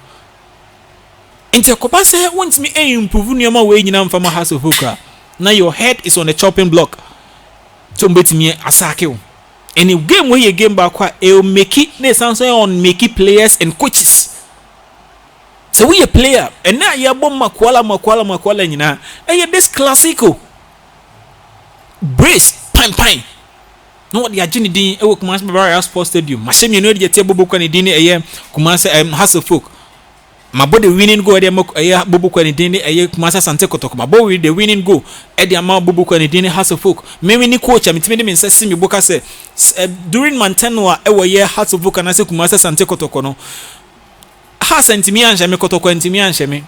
into kopa say want me improve ni omo we nyina mfa ma Hasselhoff. Now your head is on the chopping block. So me asake. Any game where you game back, it will make it. They sound on make it players and coaches. So we a player, and now you bomb makwala. You know, and you this classical. Brace, pine. No what the agenda din. Ewo Kumasi Barrier Sports Stadium. Mashem you know the table book on the din. Kumasi Hasselhoff. My body winning goal ede bobu kwa ni dini eye Kumasi Asante Kotoko my body the winning goal ede ama bobu kwa ni dini Hasselhoff mimi ni coach amitimi de nsasi mi boka se during mantenwa ewo ye Hasselhoff na se Kumasi Asante Kotoko no ha sentimi anhye me Kotoko ntimi anhye me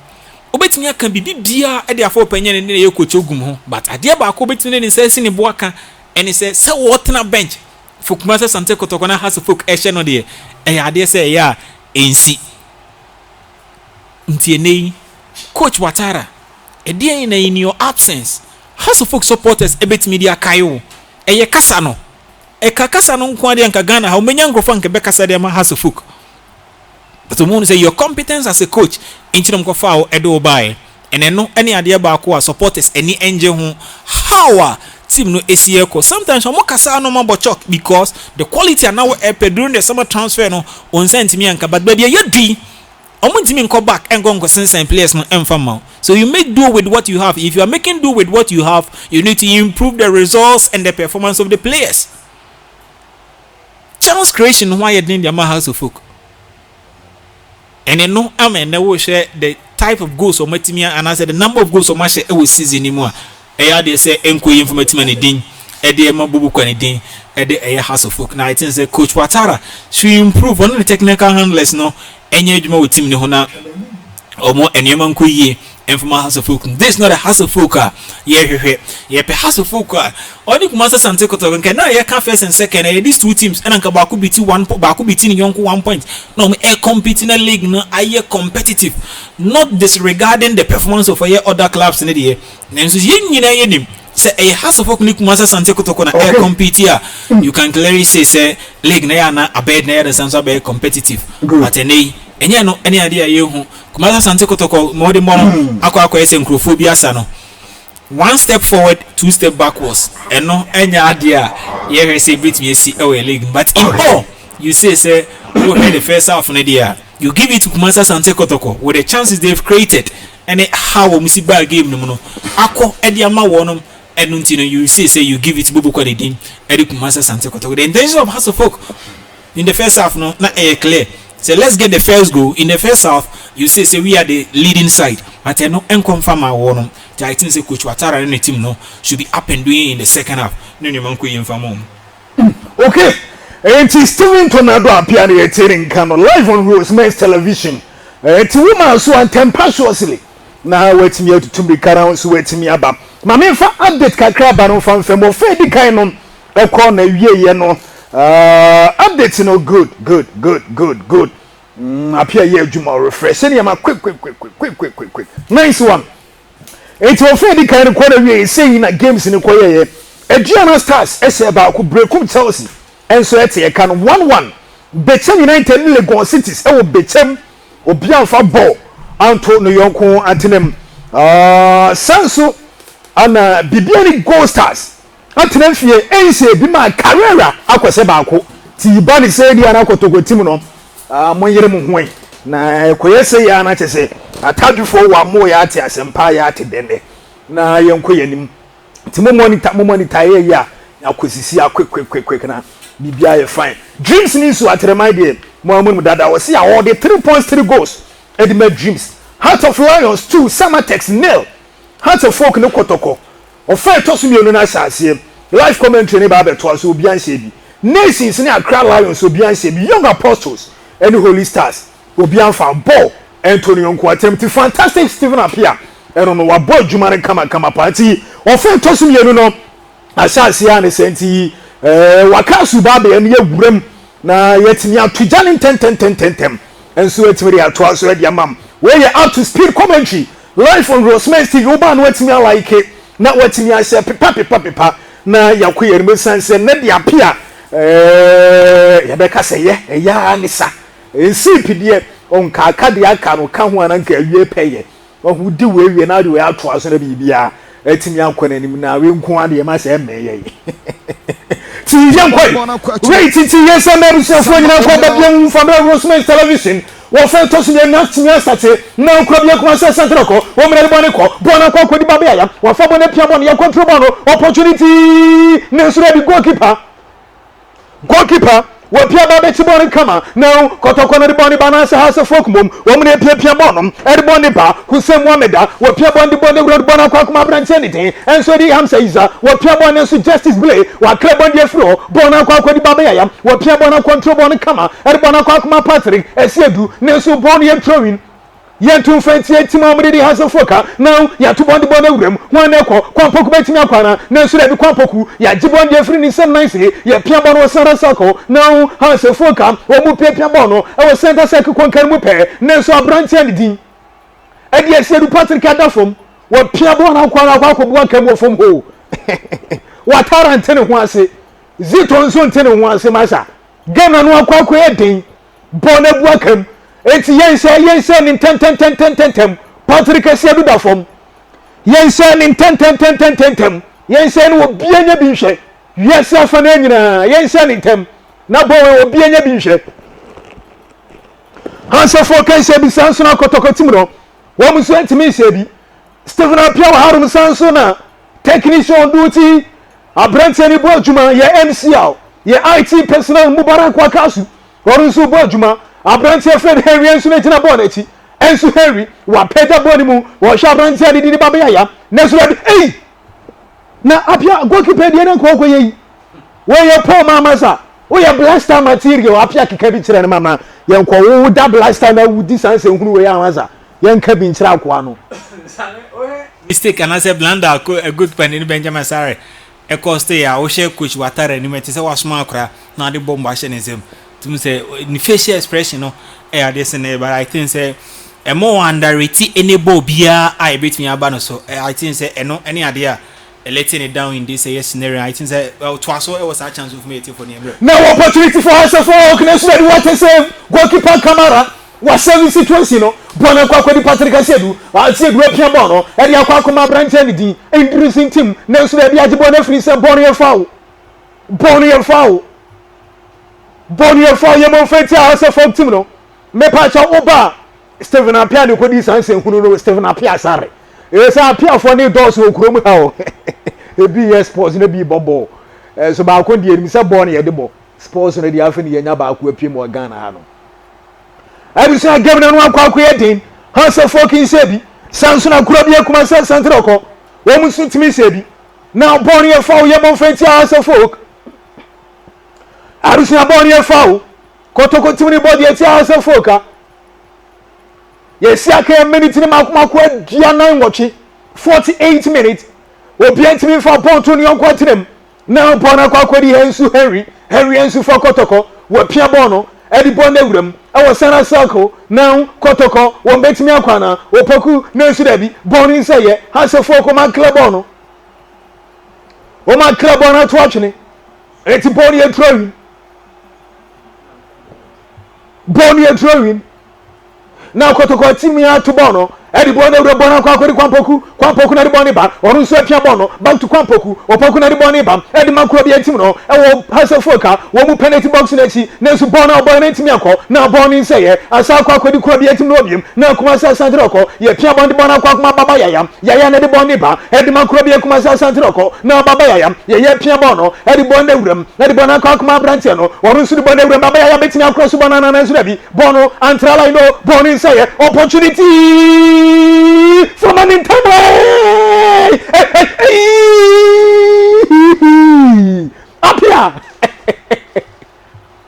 obetimi aka bibia ede afọ panye ne ye coach ogum ho but ade ba ko obetimi ne nsasi ni boaka ene se what na bench for Kumasi Asante Kotoko na Hasselhoff ehye no de ade se ya ensi Ntienei coach Watara in your absence Hasselhoff supporters ebet media kayo eye kasa no kasa no nko ade anka Ghana ha umenya ngrofo anka be kasa de ma Hasselhoff but the say your competence as a coach intinum ko foul edo buy and no any ade ba ko supporters any engine ho how team no esieko sometimes omo kasa no mabo chok because the quality are now during the summer transfer no on sentimi anka but baby you dwi Omuntimi go back and go sense players no emfama. So you make do with what you have. If you are making do with what you have, you need to improve the results and the performance of the players. Chance creation why you didn't the Hasselhoff. And then no amen never share the type of goals or metimia and I said the number of goals or match it was season anymore. They say enko information din ede mabubu kwa din ede Hasselhoff. Now I think say coach Watara should improve on the technical handlers no. Any juma with team ni hona omo enyeman ko yie enfoma Hasselhoff. This is not a Hasselhoff ye pe Hasselhoff only Kumasi Asante Kotoko nke na ye ka first and second these two teams and anka baako biti ni yonko 1 point no me compete in a league no aye competitive not disregarding the performance of other clubs in the year nanso yin nyina yenim say a Hasselhoff ni Kumasi Asante Kotoko na compete here you can clearly say league na ya na abed na ya the sense of be competitive but enye no any idea ye hu Kumasi Asante Kotoko mode mono akwa ese nkrofobia asa no 1 step forward 2 step backwards and no enya idea ye say beat me see our league but in all you say you had the first half na dia you give it to Kumasi Asante Kotoko with the chances they've created and how we see ball game no akọ edi ama wonom and until you say you give it to Bobo Kwadedin edi Kumasi Asante Kotoko the intention of Hasselhoff in the first half no na clear. So let's get the first goal in the first half. You say we are the leading side, but no confirm our one. I think say coach Watara and the team no should be up and doing in the second half. No, you man ko inform. Okay, and Steven Tornado appeared in Kano live on ROSEMENS television. To woman so tempestuously. Now wait me to be around so wait me about. Mama fa update kakra ba no fan fam o fe di kan no e ko na wie no. Updates no good. Appear here Juma refresh. Any am quick. Nice one. It will fair the kind of quarter we saying that games in the quarter. Adriana Stars ese ba ku breakum Chelsea enso ete ye kan 1-1 Bechem United ni Legon Cities e wo Bechem obi anfa ball anto no yonko atenem sanso ana bibiani Gold Stars atenem fie ense bi ma Carrera akwese ba ko ti ba ni se dia na Kotoko team no monyere mu hoen na ekoyese ya na chese atadufo wa mo ya ate asempa ya ate dende na yenko yanim ti mo monitor ye ya akosisi quick na bibia ye fine dreams ni so atremai de mo amun dada wo see all the 3.3 goals edima dreams Heart of Lions 2 Samatex 0 Heart of Folk no Kotoko ofa tosu mienu na asase live commentary ni ba beto so obi anse bi Nations ni Accra Lions obi anse bi Young Apostles and Holy Stars obi anfa ball Antonio Nko attempt fantastic Stephen Apia eno no wa ball jumare kama party ofa tosu mienu no asase ya ne senti wakasu babe ene yewuram na yetimi atujane 10 enso etimi ya to aso e amam we are up to speed commentary live on ROSEMENS TV oba no etimi like na wetimi ahye pepa na yakoye reme sanse na de apia yabeka seye ya anisa ensi pidie onka akade aka no ka ho ananka awie peye ohudi we na de we ato aso na bibia etimi akona nim na we nko ade ma se emeye ti yankoi wait ti yesa meru se fo nyina ko ba biam from ROSEMENS television wo fe to so na timi state na ko bia ko se central ko wo mre bo ne ko bona ko di baba ya wo fa bo ne pia bo ne ya control bo no opportunity ne so be goalkeeper wo pia ba be ti bo ne kama na Kotoko na di bo ne bana se house folk mom wo mre pia bo no e di bo ne ba Hussein Mohameda wo pia bo ne bo na kwa kuma branch anything and so di Hamza Isa wo pia bo ne so Justice Blay wa club on the floor bo na kwa di baba ya wo pia bo na control bo ne kama e di bo na kwa kuma Patrick Esiedu ne so bo ne throwing yentu fanti team amre di house folk now ya to bo ne wuram wan na ko kwampoku betimi akwana na so di kwampoku ya jibo ne free ni sem nice ya pia bo no sara circle now house folk wo mu pia bo no e wo center circle konkan mu pe na so abrantia ne din e di Esiedu Patrick adafom wo pia bo na kwa ko bo kan wo fom ho wa tarante ne ho ase zito nso ntene ho ase masa game na no akwa e din bo na bu akam enti yense ni 10 Patrick Esiedu da fom yense ni 10 yense ni obianya bi hwe yesa afa na nyina yense ni 10 na bo obianya bi hwe hanse fo kan se bi sanso na Kotoko timro wo muso ntimi se bi Stephen Apia wa harum sanso na technician duty abrante ni bo adwuma ye MCL ye IT personnel Mubarak Wakasu worunso bo adwuma abrante friend Henry enso na tina ball nachi enso Henry wa peda ball ni mu wo hwa abrante ade di baba ya na so eh na Apia goalkeeper de na ko ye we ye Paul Mamasa we ye Blackstars material Apia keka bi kire na mama ye nko wo da Blackstars na wudi sanse hunu we ya amasa ye nka bi nkira akwa no mistake and I say blunder a good pen in Benjamin Sarre e cost ya wo share coach watare ni meti se wasoma akra na de bomb ahye ne zem to say ni facial expression no e this but I think say a more underrated any ball bia I beat me aba no so I think say no any idea letting it down in this scenario I think say twice it was a chance of me for them now opportunity for us for connection what to say goalkeeper Camara was serving situation no bona kwa di Patrick Esiedu Esiedu apia ball no e dia kwa kuma branch any din introducing team na so dia ajibo na free say Bonnie foul ye mo feti house folk team no me pa cha oba Stephen Apia de ko di sanse hunu no Stephen Apia sare e sa Apia for ni dos wo krom ha o e bi sports na bi bobo so ba ko di enim se ball ye de bo sports na di afa ni ye nya ba ko apia mo Ghana ha no abi so game na no akwa ye din house folk in sebi sanso na kura bi akuma se central ko wo mu so timi sebi now ball ye foul ye mo feti house folk Arusia ball ye foul Kotoko timini body eti house folk yes aka minute ni makumako dia 9 watch 48 minutes obi antimi fa ball to ni onko tinem now ball na kwa di Henry ensu for Kotoko wo pia ball no e di ball na wuram e wo center circle now Kotoko wo betimi akwana opoku na ensu da bi ball ni say ye house folk ma club ball no o ma kra bɔ na to atwene eti bɔ no yɛ trawin bɔ no yɛ trawin na Kotoko timi ato bɔ no edi bɔ no bɔ na kwa Kwampoku na de bɔ ne ba ɔno nso apia bɔ no back to Kwampoku Opoku na de bɔ ne ba edi makro bi atim no ɛwɔ Hasefoka wɔ mu penalty box na akyi na nso bɔ na bɔ na ntimi akɔ na bɔ no nsɛyɛ asa akɔ di kro bi atim no obiem na kuma sa Asante Kotoko yɛ pia bɔ de bɔ na akɔ kuma baba yaya na de bɔ ne ba edi makro bi kuma sa Asante Kotoko na baba yɛ pia bɔ no edi bɔ na wuram edi bɔ na akɔ kuma abranteɛ no ɔno nso de bɔ na wuram baba yaya betimi akɔ so bɔ na nso da bi bɔ no antrala no bɔ no nsɛyɛ opportunity from an entire up here.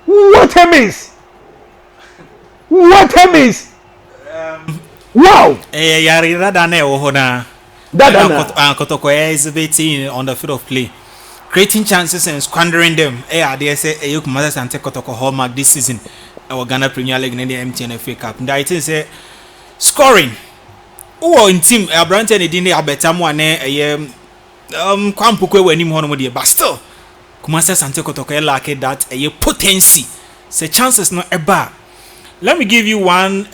What a miss! What a miss! Wow! Yari Radane Ohona. Kotoko is exhibiting on the field of play, creating chances and squandering them. They say Asante Kotoko hallmark this season. Our Ghana Premier League and the MTN FA Cup. And I think say scoring. Oh, in team, Abrante and Dine Abetamwane, Kwampoku when him on but still, Asante Kotoko lack that a potency. Say chances not a bar. Let me give you one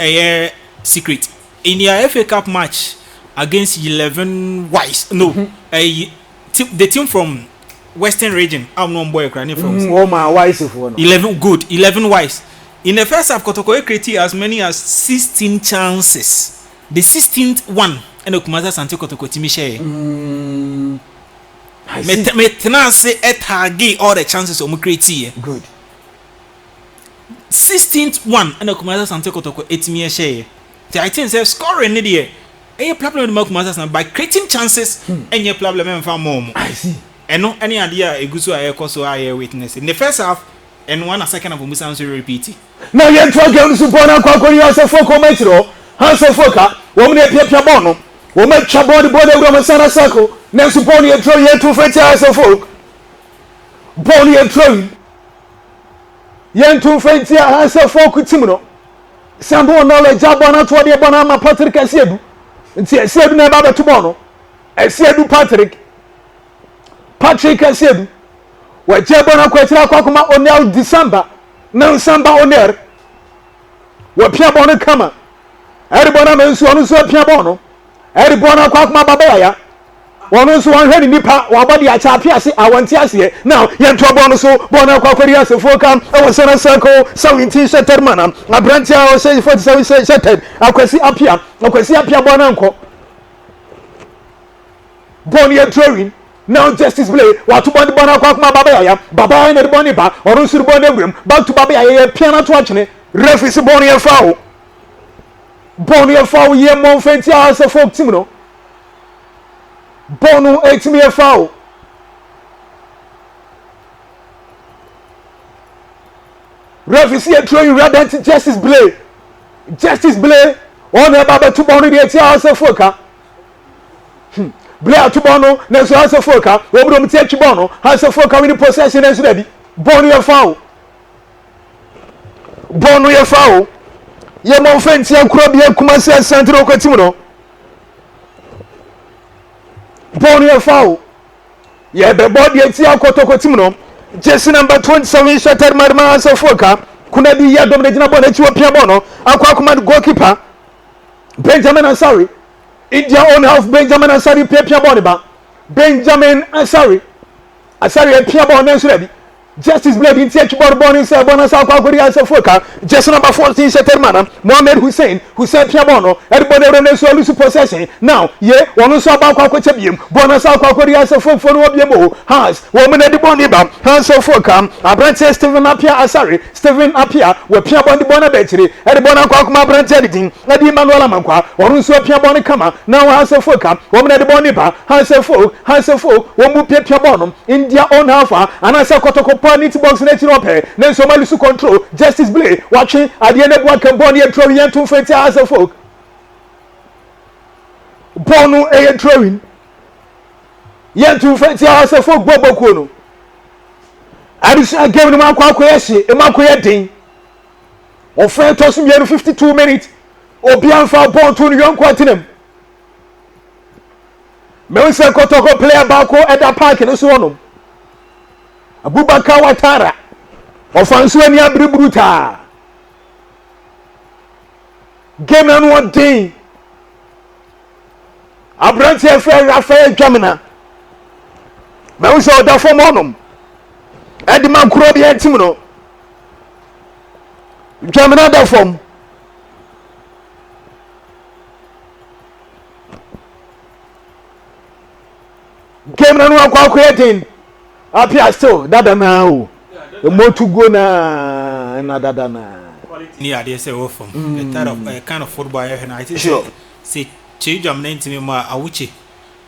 secret. In your FA Cup match against 11 Wise, the team from Western region, I'm no boy crying from. Oh my Wise 11 Wise. In the first half, Kotoko created as many as 16 chances. The 16th one, and Asante Kotoko timi share. Maintenant say etage all the chances of creating. Good. 16th one, and Asante Kotoko etimi share. I think say scoring the a problem with Asante by creating chances, and your problem for more. I see. And no any idea a good so I also I witness in the first half. And one a second of Musanso repeat. Now you're talking to Bona Kwakoni Hasefoka Metro, Hasefoka, woman Pia Bono, woman Chabon body Romasana Sako, Nancy Bonnie and Troy to French Hasefolk. Bonnie and Troy. Yen to French Hasefolk Timino. Sambo knowledge Jabona to the Bonama Patrick Asedu. And see, I said never to Bono. I said to Patrick Asedu. Wajabona kwetira kwakuma onel December na Samba oner wa pia bono kama eribona mensu onu so pia bono eribona kwakuma babaya wonu so wanhwani nipa wa body acha apia se awanti ase now yento bono so bono kwakwari Asefoka e wasana circle 17 shetter mana abrantia o say 47 shetter akwasi apia bono nko bono ye throwing. Now justice play. What to bond the banner kwakuma baba na the boni ba or unsur bond every back to baba piano to watch ne ref is boni a foul ye mon fenti Hasefolk team no bonu 8 me a foul ref is here throwing red anti justice play on the baba to boni the Hasefoka Blair to Bono, Nelson Hasefoka, Obrom take Bono, Hasefoka with the possession as ready. Bono your foul. Ye mon fancy and Krobia Kumasa Santro Cotimo. Bono your foul. Ye the body at Tia Kotoko Timno. Just number 27 shattered Madama Hasefoka. Kuna be Yadom de Jinabono to Piabono, Aquacuman goalkeeper. Benjamin Ansari. India own half Benjamin Ansari Pia Boniba. Benjamin Ansari Pia Bonus ready. Justice Blade in Tech Borbon Sabona Sakuri Hasefoka. Just number 14 Setermana. Mohamed Hussein Piabono. Everybody runs so loose possession. Now, one saw Bakwachebium. Bonasa Sakuri Hasefoka for Obiemo. Has woman at the Boniba. Hasefoka. Abrante Stephen Apia. Where Pia Bondi Bonabetri. Everybody Kwakma Brant editing. Lady Manuela Manqua. One saw Pia Bonicama. Now Hasefoka. Woman at the Boniba. Hasefoka. One Pia Bonum. India own half. And I saw Kotoko. Panit box nature up here. Then somebody to control. Justice Blay watching at the end of one company and throwing and 2 French Hasefolk. Bono a throwing. Yen 2 French Hasefolk Bobo Kono. I just gave him a quaquashi, a maquating. Or fair tossing 52 minutes. Or beyond for born to young quatinum. Me say Kotoko player bako at the park no so no. Abubakar Watara. Ofanso ani abribruta. Game na one thing. Abrante Fred Rafael Jamina. Me say oda for monum. Edi man kuro bi entim no. Jamina da form. Game na no akwa creating. Apia still dada na o. The more to go na dada na. Ni ade say wo from. The type of kind of football and I think say change am 90 me ma awuche.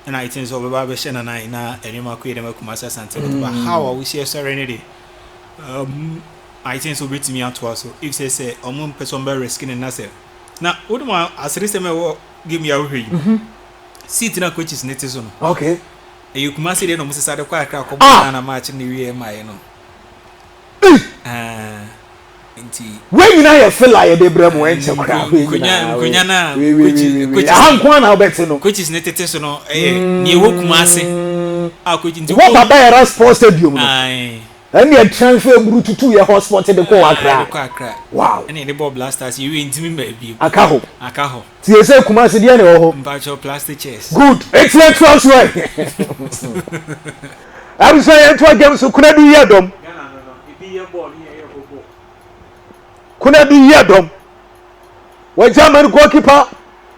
And I think so be ba be share na enema ko edema kuma Asante but how we share serenity. I think so bit me ato so if say omum person be risking na say. Na woduma asiri say me wo give me a hwe. Seat na coaches net so no. Okay. You kuma say dey no musisa de kwa akra ko na match ni wie mai no. When you now you feel like they bring more into crowd. Kunya na coaches. How come now better no? Coaches net so no. Ni wo kuma ase. Coaches. What about your sports stadium? Aye. And you transfer Brutu to your hotspot to the Accra. Wow. And the Blackstars you intimi maybe. Akaho. See you say Kumasi dey na ho. Mbacho plastic chairs. Good. Excellent transfer. I'm saying to game so kuna do yedom. Kuna do yedom. When German goalkeeper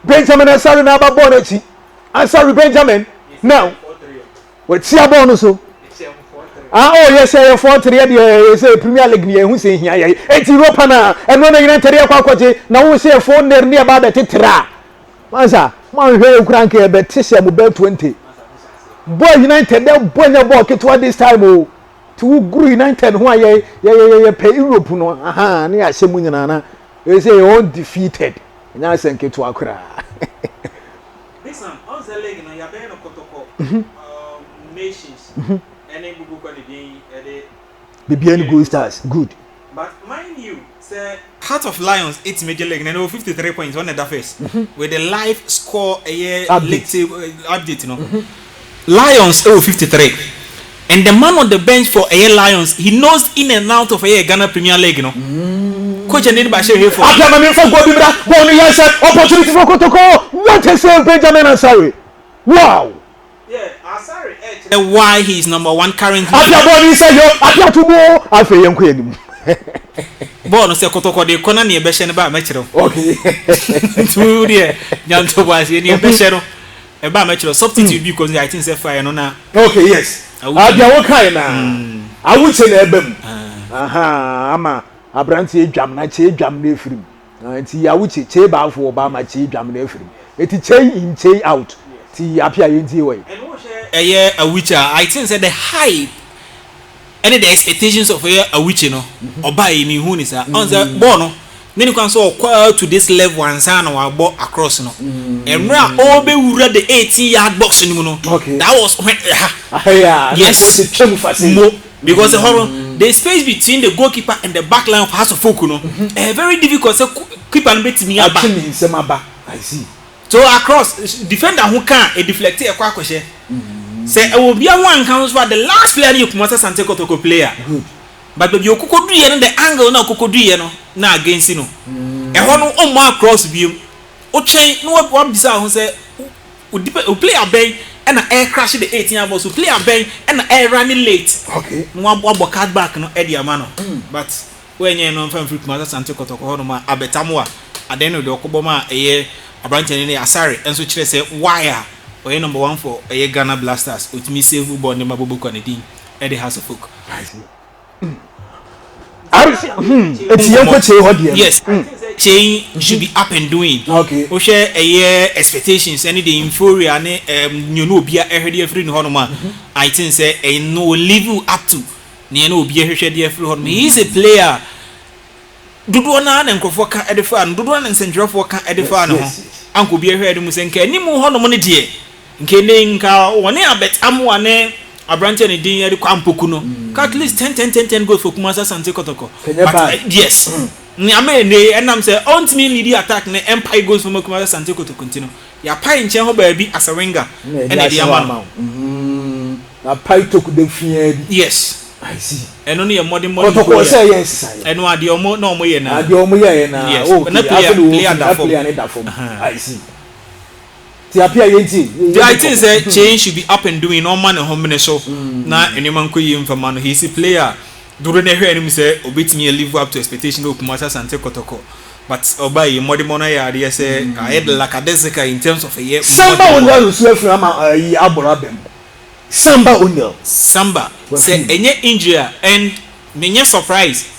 Benjamin Asari na ba ball echi. Asari Benjamin. Now. We see a bonus so. Oh yes, I 4-3 say Premier League ni ehun say hia ye. Enti Europa na eno na nyina tere kwa kwaje na wo say 4 near about the titra. Mansa, man hwe ekura nke e bet se mo bet 20. Boy United dey boy na ball ketwa this time o. To Guru United ho aye ye pay Europe no. Aha, na ya shemu nyina na. E say undefeated. Nya se nketwa akura. This one, on the league no ya be no Kotoko. Nations. Gpl-Goals&Highlights. Good. But mind you, say Heart of Lions 8 major league and over 53 points on the face with the live score a year update, you know. Lions over 53. And the man on the bench for a year Lions, he knows in and out of a year Ghana Premier League, you know. Coach and need Bashir here for opportunity for Kotoko. What a save, Benjamin Asari. Wow. Yeah, Asari. Why he is number 1 currently. After ball say yo, after to go, after yenku enim. Ball no say Kotoko de kona na be hye ne ba mechiro. Okay. Tu de nyanto boys ye ne be hye no. E ba mechiro substitute because I think say fire no na. Okay, yes. Abia wo kai na. Awuche na ebem. Aha, ama abranti edwam na che edwam na efirim. Nti awuche che ba afo ba ma che edwam na efirim. Eti che in che out. Ti apia yenti way. A witcher, I think that the hype and the expectations of a witch, you know, or by me who is on the bono. Then you can so acquire to this level and sign or bought across, you know. And now all be read the 18-yard box, you know. Okay. That was when, yes, because the horror, the space between the goalkeeper and the back line of House of Folk, you know, very difficult to keep and bet me up. I see. So across defender who can a deflect a quack say will be a one counts for the last player you come Asante Kotoko player. Good. But you could do the angle now could do now against you know. A one on more cross view. O chain no what bizarre who say play a bay and an air crash the 18 hours to play a bay and an air running late. Okay. One card back no Eddie Amano. But when you know from Asante Kotoko no abetamwa at the end of the Okoboma a year Abrante ni Asari and so chile say wire or number 1 for a Ghana Blasters with me save ball number book on the team at the House of Folk. I see. It's young coach here. Yes. Change should be up and doing. Okay. We share a year expectations any the inferior and you know be a heady free in Honoma. I think say a no level up to you know be a heady free Honoma. He is a player. Dudwana and Kofoka at the fan, Dudwana and Central Foka at the fan. Uncle be a head Musenka, any more honor dear. In Keninka, one year bet Amwane, a branch and a dinner Campukuno. At least 10 goals for Kumasa Asante Kotoko. Yes. Nyame ne enam say ontimi lead attack ne empire goals from Kumasi Asante Kotoko continue. Ya pai nche ho ba bi as a winger. Ene de ama no. Na pai took the fear. Yes. I see. Eno ne modern Kotoko say yes. Eno ade omo na omo ye na. Ade omo ye na. Oh, na player that form. I see. I think say change should be up and doing no man home so na anyone ko yim for man he's a player duro na hwe anim say obetimi live up to expectation of Kumasi Asante Kotoko but obai modern ya dey say I had lakadesika in terms of a year Samba Onyel so afiri ama aborabem Samba say enye injury and menye surprise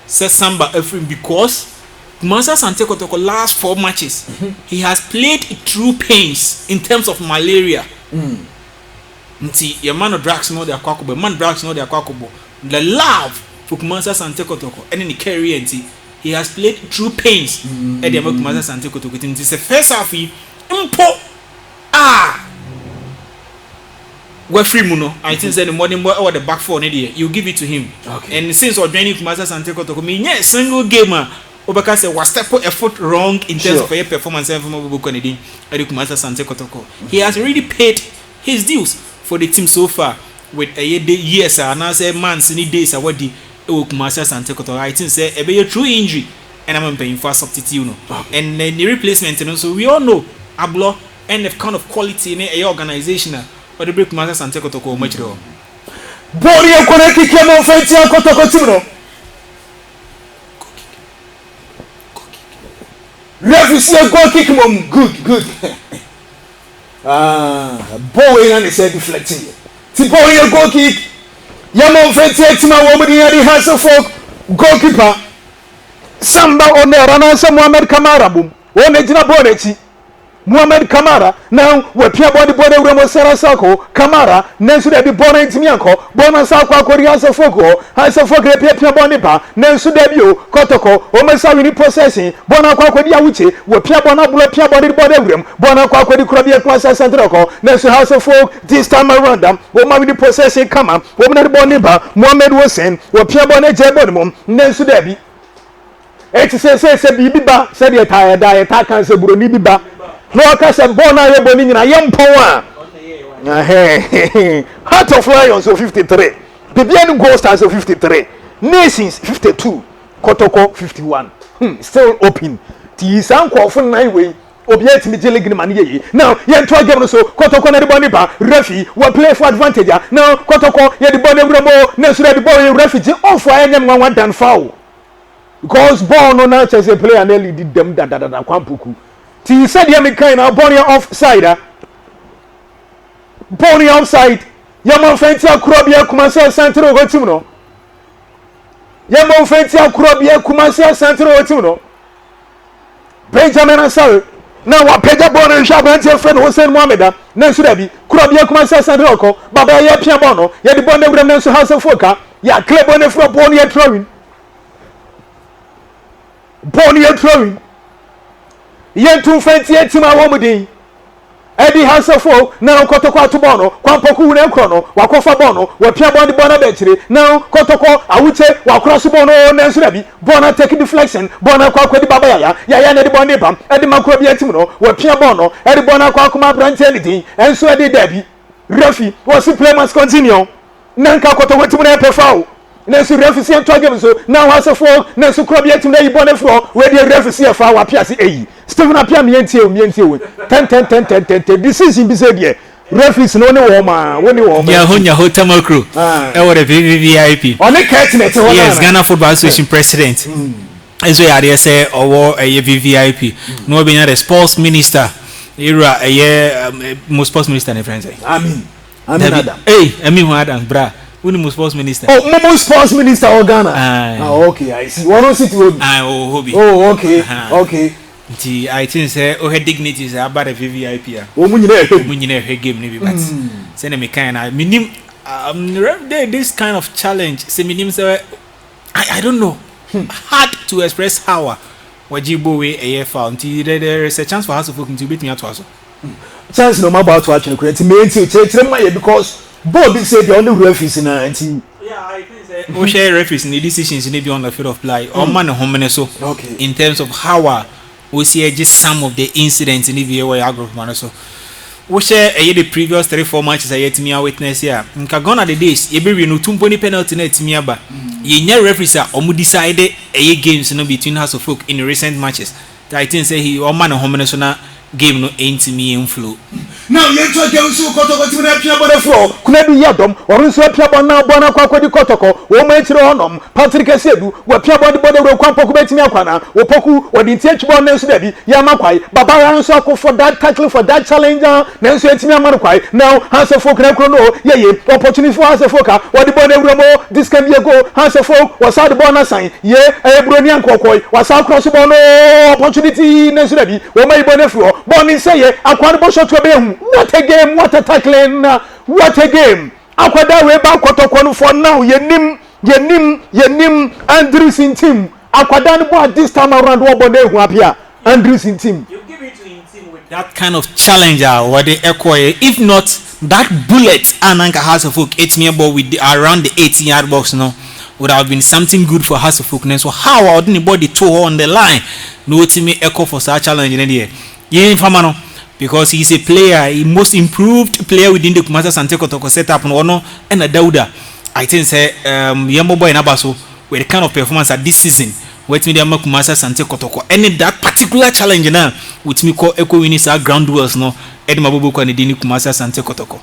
say Samba afiri because Kumasi Asante Kotoko last 4 matches, he has played through pains in terms of malaria. Nti your man of drugs know their kwakubo, man drugs know their kwakubo. The love for Kumasi Asante Kotoko and any career he has played through pains. Eddie Kumasi Asante Kotoko. It is the first half he we're free muno. I think that the morning boy or the back four you give it to him. Okay. And since ordaining Kumasi Asante Kotoko, me yes single gamer. Obaka say was step a foot wrong in terms of a performance from Kumasi Asante Kotoko. He has already paid his dues for the team so far with a years and I say months any days awadi Kumasi Asante Kotoko. I think say a be true injury and I'm paying for substitute and the replacement and so we all know Ablo and the kind of quality in a organization or the break Kumasi Asante Kotoko much do. Bori akoneki kemo fenti Kotoko timno. Referee goal kick mom good. Ball in and say deflecting. Ti ball in goal kick. Yamon fenti etima wo mu dia di Hansel folk goalkeeper. Samba on rana sa Mohamed Kamara bum. Wo na gina ball echi. Mohamed Kamara now we pia body uremo sara sako Kamara nensu de bi ball ntimi anko ball sako akori Hansel folk pia body pa nensu de bi o Kotoko o mesa wini possessing ball akori awuche we pia ball pia body urem ball akori kura bi Kumasi Asante ko nensu Hansel folk this time around o ma wini possessing kama o na ball pa Mohamed Wosen we pia ball je ball mum nensu de bi eti se bibi ba se de ta kan se buro ni biba no aka se ball na yebo ni nyina yempon a Heart of Lions of 53 Bibian Goldstars of 53 Nations 52 Kotoko 51 still open ti san kwofo nine way obi etimi jelegini mani ye now ye to game no so Kotoko na de ball ba referee we play for advantage now Kotoko ye de ball na wuremo na so de ball referee off for anyam one dan foul because ball no na chese player na lead dem da kwampuku ti said ya me kind na ball offside ball offside yamon fenti akuro bia Kumasi Asante go team no yamon fenti akuro bia Kumasi Asante go team no Benjamin Asare na wa peja ball na hwa branche friend Hussein Mohammed na so da bi kuro bia Kumasi Asante ko baba ya pia ball no ye de ball na wura na so Hansel Foka ya clear ball na fro ball na throwing yentu fenti etima wo mudin edi Hansel Folk na Kotoko atubo no kwampoku wu na nkro no wakofa ball no wa pia ball di ball na betire na Kotoko awuche wa cross ball no na nso da bi ball na take deflection ball na kwa kwedi baba ya na di ball ni bam edi makro bi etim no wa pia ball no edi ball na kwa kuma branch anything enso edi da bi referee was play must continue na nka Kotoko tim na pefa na so referee see to game so now Hansel Folk na so kro bi etim na yi ball na fro we di referee fa wa pia se eyi Stephen apia mientie we 10 decision bi say there referees no ne wo ma ya honya hotamakro e wo the VVIP on the curtain yes Ghana Football Association president eso ya dey say owo VVIP no be the sports minister era most sports minister ne friends Amin Adam Amin Adam bra who the sports minister Momo sports minister of Ghana okay I see one sit we hobby okay I think say o head dignity is about the VVIP o munyine game ni but say na me kind na minim this kind of challenge say minim say I don't know hard to express how wajibo we foul until there is a chance for us to to beat me at also chance no matter about to actually create me until chere ma because Bob said the only referees na until yeah I think say we share referees in the decisions in on the field of play or man home so in terms of how we see just some of the incidents in the VAR group man so we share the previous 3-4 matches I yet me witness here nka gone are the days you be no 2 penalty na timi aba ye referees are omu decided games no between House of Folk in recent matches that I think say he or man home so na game no ain't me inflow. Now you to game so Kotoko to na pia body floor. Kuna du yadom, orun so pia bona bona kwa kwadi Kotoko. Wo ma etire honom, Patrick Esedu, wo pia body ro kwampo ku betimi akwana. Wo poku wo di ntie chibo na nso da bi. Ya makwai, baba ran so ko for that tackle for that challenger. Na nso etimi amano kwai. Now House of Folk na kro no, ye opportunity for House of Folk. Wo di body ro mo, this can be a goal. House of Folk was out the ball na sign. Ye broni ankokoi, was out cross ball no opportunity na nso da bi. Wo ma ibone floor. Bonnie say akwani bo shot we hu. What a game, what a tackling, what a game. Akwada we ba Kotoko no for now. Yenim Andrews in team. Akwada no bo this time around wo bone hu apia. Andrews in team. You give it to him team with that kind of challenger what they acquire. If not that bullet Ananka House of Folk 8 meter ball with around the 18-yard box no would have been something good for House of Folk. So how would anybody toe on the line? No team echo for such challenge in the year. Because he's a player, he most improved player within the Kumasi Asante Kotoko setup and a Dauda. I think say Yambo Boy Nabaso with the kind of performance at this season with me the Kumasi Asante Kotoko. And that particular challenge now with me call Echo Winners ground duels no Edma Bobo and the Kumasi Asante Kotoko.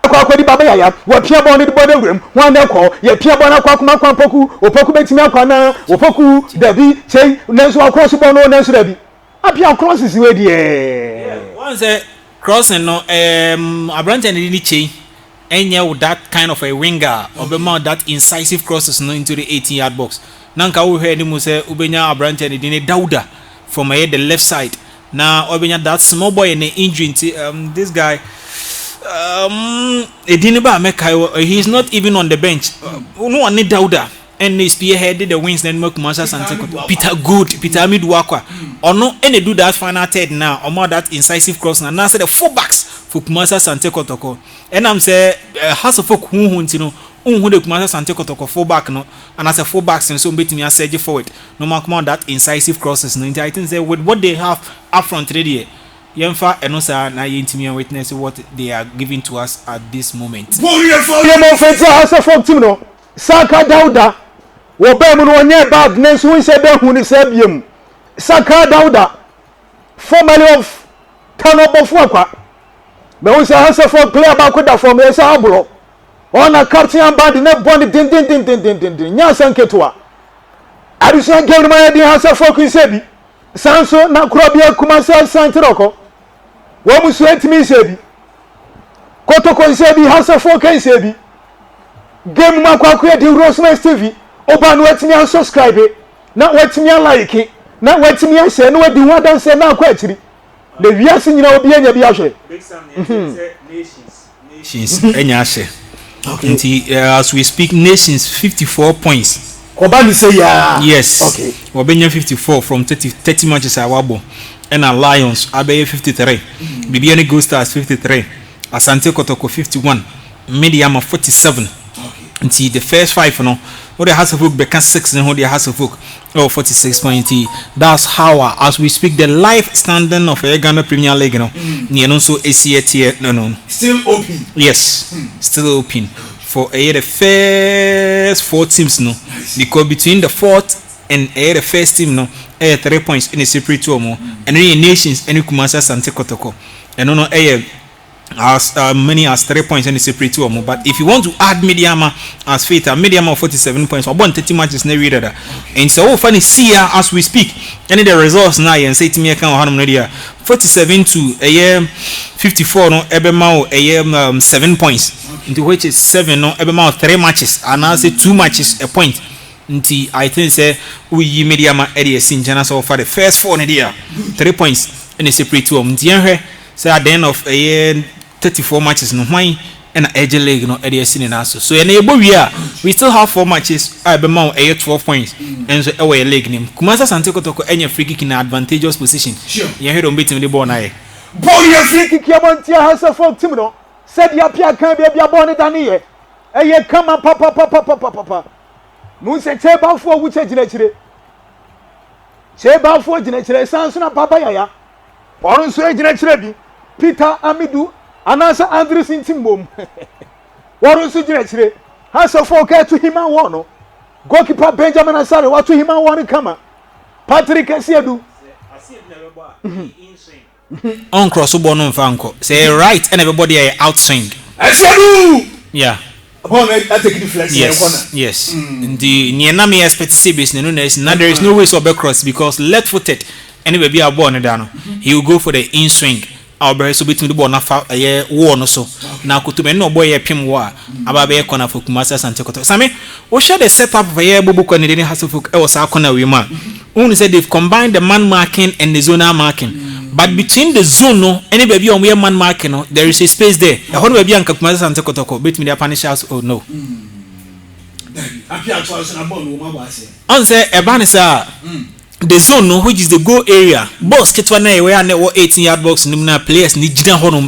Kwa baba ya wa pia bɔ ne de bɔ de wrem wan na kɔ ye pia bɔ na kwa kuma kwa poku opoku betimi akwa na opoku dabi chei nenso akross bɔ no nenso dabi apia crosses we die once crossing no Abrante ni chei enya with that kind of a winger obema that incisive crosses no into the 18-yard box nanka wo hwe ni mu say ubenya Abrante ni de Dauda from the left side now obenya that small boy in the injury this guy he's not even on the bench. No one need Dauda and they spearheaded the wings then Kumasi Asante Peter Good, Peter Midwakwa. Or no any do that final third now or more that incisive cross now. Now say the fullbacks for Kumasi Asante Kotoko. And I'm say House of Folk who the Kumasi Asante Kotoko fullback no and as a fullbacks and so beat me as edge forward. No more that incisive crosses. No, I think say with what they have up front ready. Yemfa and also na yintimi witness what they are giving to us at this moment. House of Folk team no Saka Dauda wo be mu no onye bad ness won say be hu ni sabiem Saka Dauda formerly of Tanobofo akwa me won say House of Folk player ba ko da from e say abro ona captain bad na bond din nya sanketoa addition game ma di House of Folk say bi sanso na krobia Kumasi Asante Kotoko wo mu so etimi say bi Kotoko say bi House of Folk say bi game ma kwa di ROSEMENS TV oba no etimi an subscribe na wetimi an like na wetimi an share na wadi ho dan say na kwa akiri the wiase nyina obi anya bi ahwe nations enya ahwe okay as we speak nations 54 points Kobani say yeah. Yes. Okay. Wabenya 54 from 30 matches awabo. And Lions Abe 53. Bibiani Stars 53. Asante Kotoko 51. Mediama 47. Okay. Until the first 5 no. What the House of Folk became 6 and the House of Folk 46.0. That's how as we speak the life standing of a Ghana Premier League no. Ni no so ACA no. Still open. Yes. Still open. For the first 4 teams no because between the fourth and the first team no 3 points in a separate two more and any nations any Kumasi Asante Kotoko and no as many as 3 points in a separate two more but if you want to add Mediama as fate Mediama 47 points about 30 matches never read that and so funny see as we speak any the results now and say to me account 47 to a year 54 no ebema a year 7 points into which is 7 no ebema 3 matches and I say 2 matches a point until I think say we Mediama area sin Jana so for the first 4 in the year 3 points in a separate two say at the end of a year 34 matches no why and edge leg no area sin in us so we still have 4 matches ebema a year 12 points and so away leg name Kumasi Asante Kotoko any free kick in an advantageous position you hear on beating the ball now Boy, you free kick your House of Folk team no said ya pia kan bia bia bɔ ne dane ye eye kama papa mu se chebafo wuche ginachire chebafo ginachire sanso na baba yaya orun so ginachire bi Peter Amidu anasa Andrews Ntimbom orun so ginachire hasofo ka to him an wono goalkeeper Benjamin Asare wa to him an won kama Patrick Asiedu on cross ball no mfanko say right and everybody outswing Asiedu yeah. Yes. The Niena me expect CBS now there is no way to cross because left footed anyway be a born down. He will go for the in swing. Our bear so between the ball na fa war no so. Now kutume no boy a pim war. Ababe corner for Kumasa Asante Kotoko. Same, we share the setup for a bubu koni didn't have to fuck else our corner we man. Only said they've combined the man marking and the zonal marking. But between the zone, no, any baby on where man marking, no, there is a space there. A whole baby on Kumasa Asante Kotoko, bet me the punish house or no. On say a banisa the zone no which is the goal area boss ketwana where na 18-yard box nimna players ni gina honum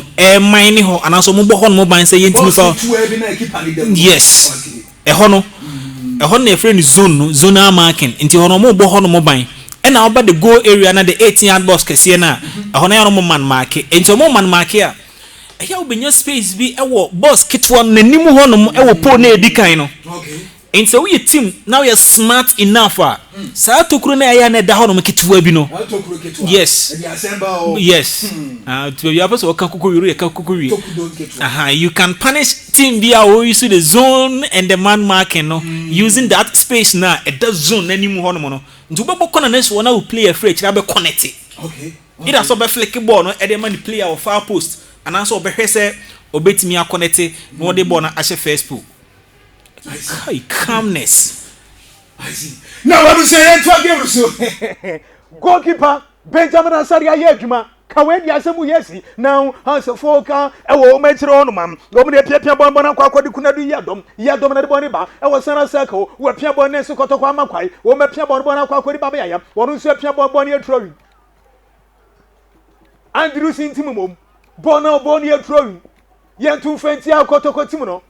mine ho anaso mo bo honum ban say yentimi fa yes e hono e friend zone no zonal marking nti hono mo bo honum ban and now about the goal area na the 18-yard box kese na e hono ya no man mark nti mo man mark a e ya obenya space bi e wo boss ketwa nanim honum e wo po na edikan no okay. And so we team now you're smart enough. Sa tokuro na ya na da ho no mketewa bi no. Yes. Yes. To be able to kakukuri. You can punish team via or you see the zone and the man marking no using that space now at that zone anymore ho no. Nti bo kona next one will play a free na be connect. Okay. It has be flick ball no e dey man player of far post and also be hwese obetimi connect no dey ball na ahye first pool. Calmness. I see. Now what you say? So goalkeeper Benjamin Asare ayedwuma kawe di asemu yesi now has a foka e wo metro no mam go me pia bombo na kwa kwadi kunadu yadom na de boni ba e wo sana circle wo pia bon ne so Kotoko amakwai wo me pia bombo na kwa kwadi baba yaya wo nso pia bombo ne trowi Andrew Sintimum bon ne trowi yentu fenti a Kotoko timu no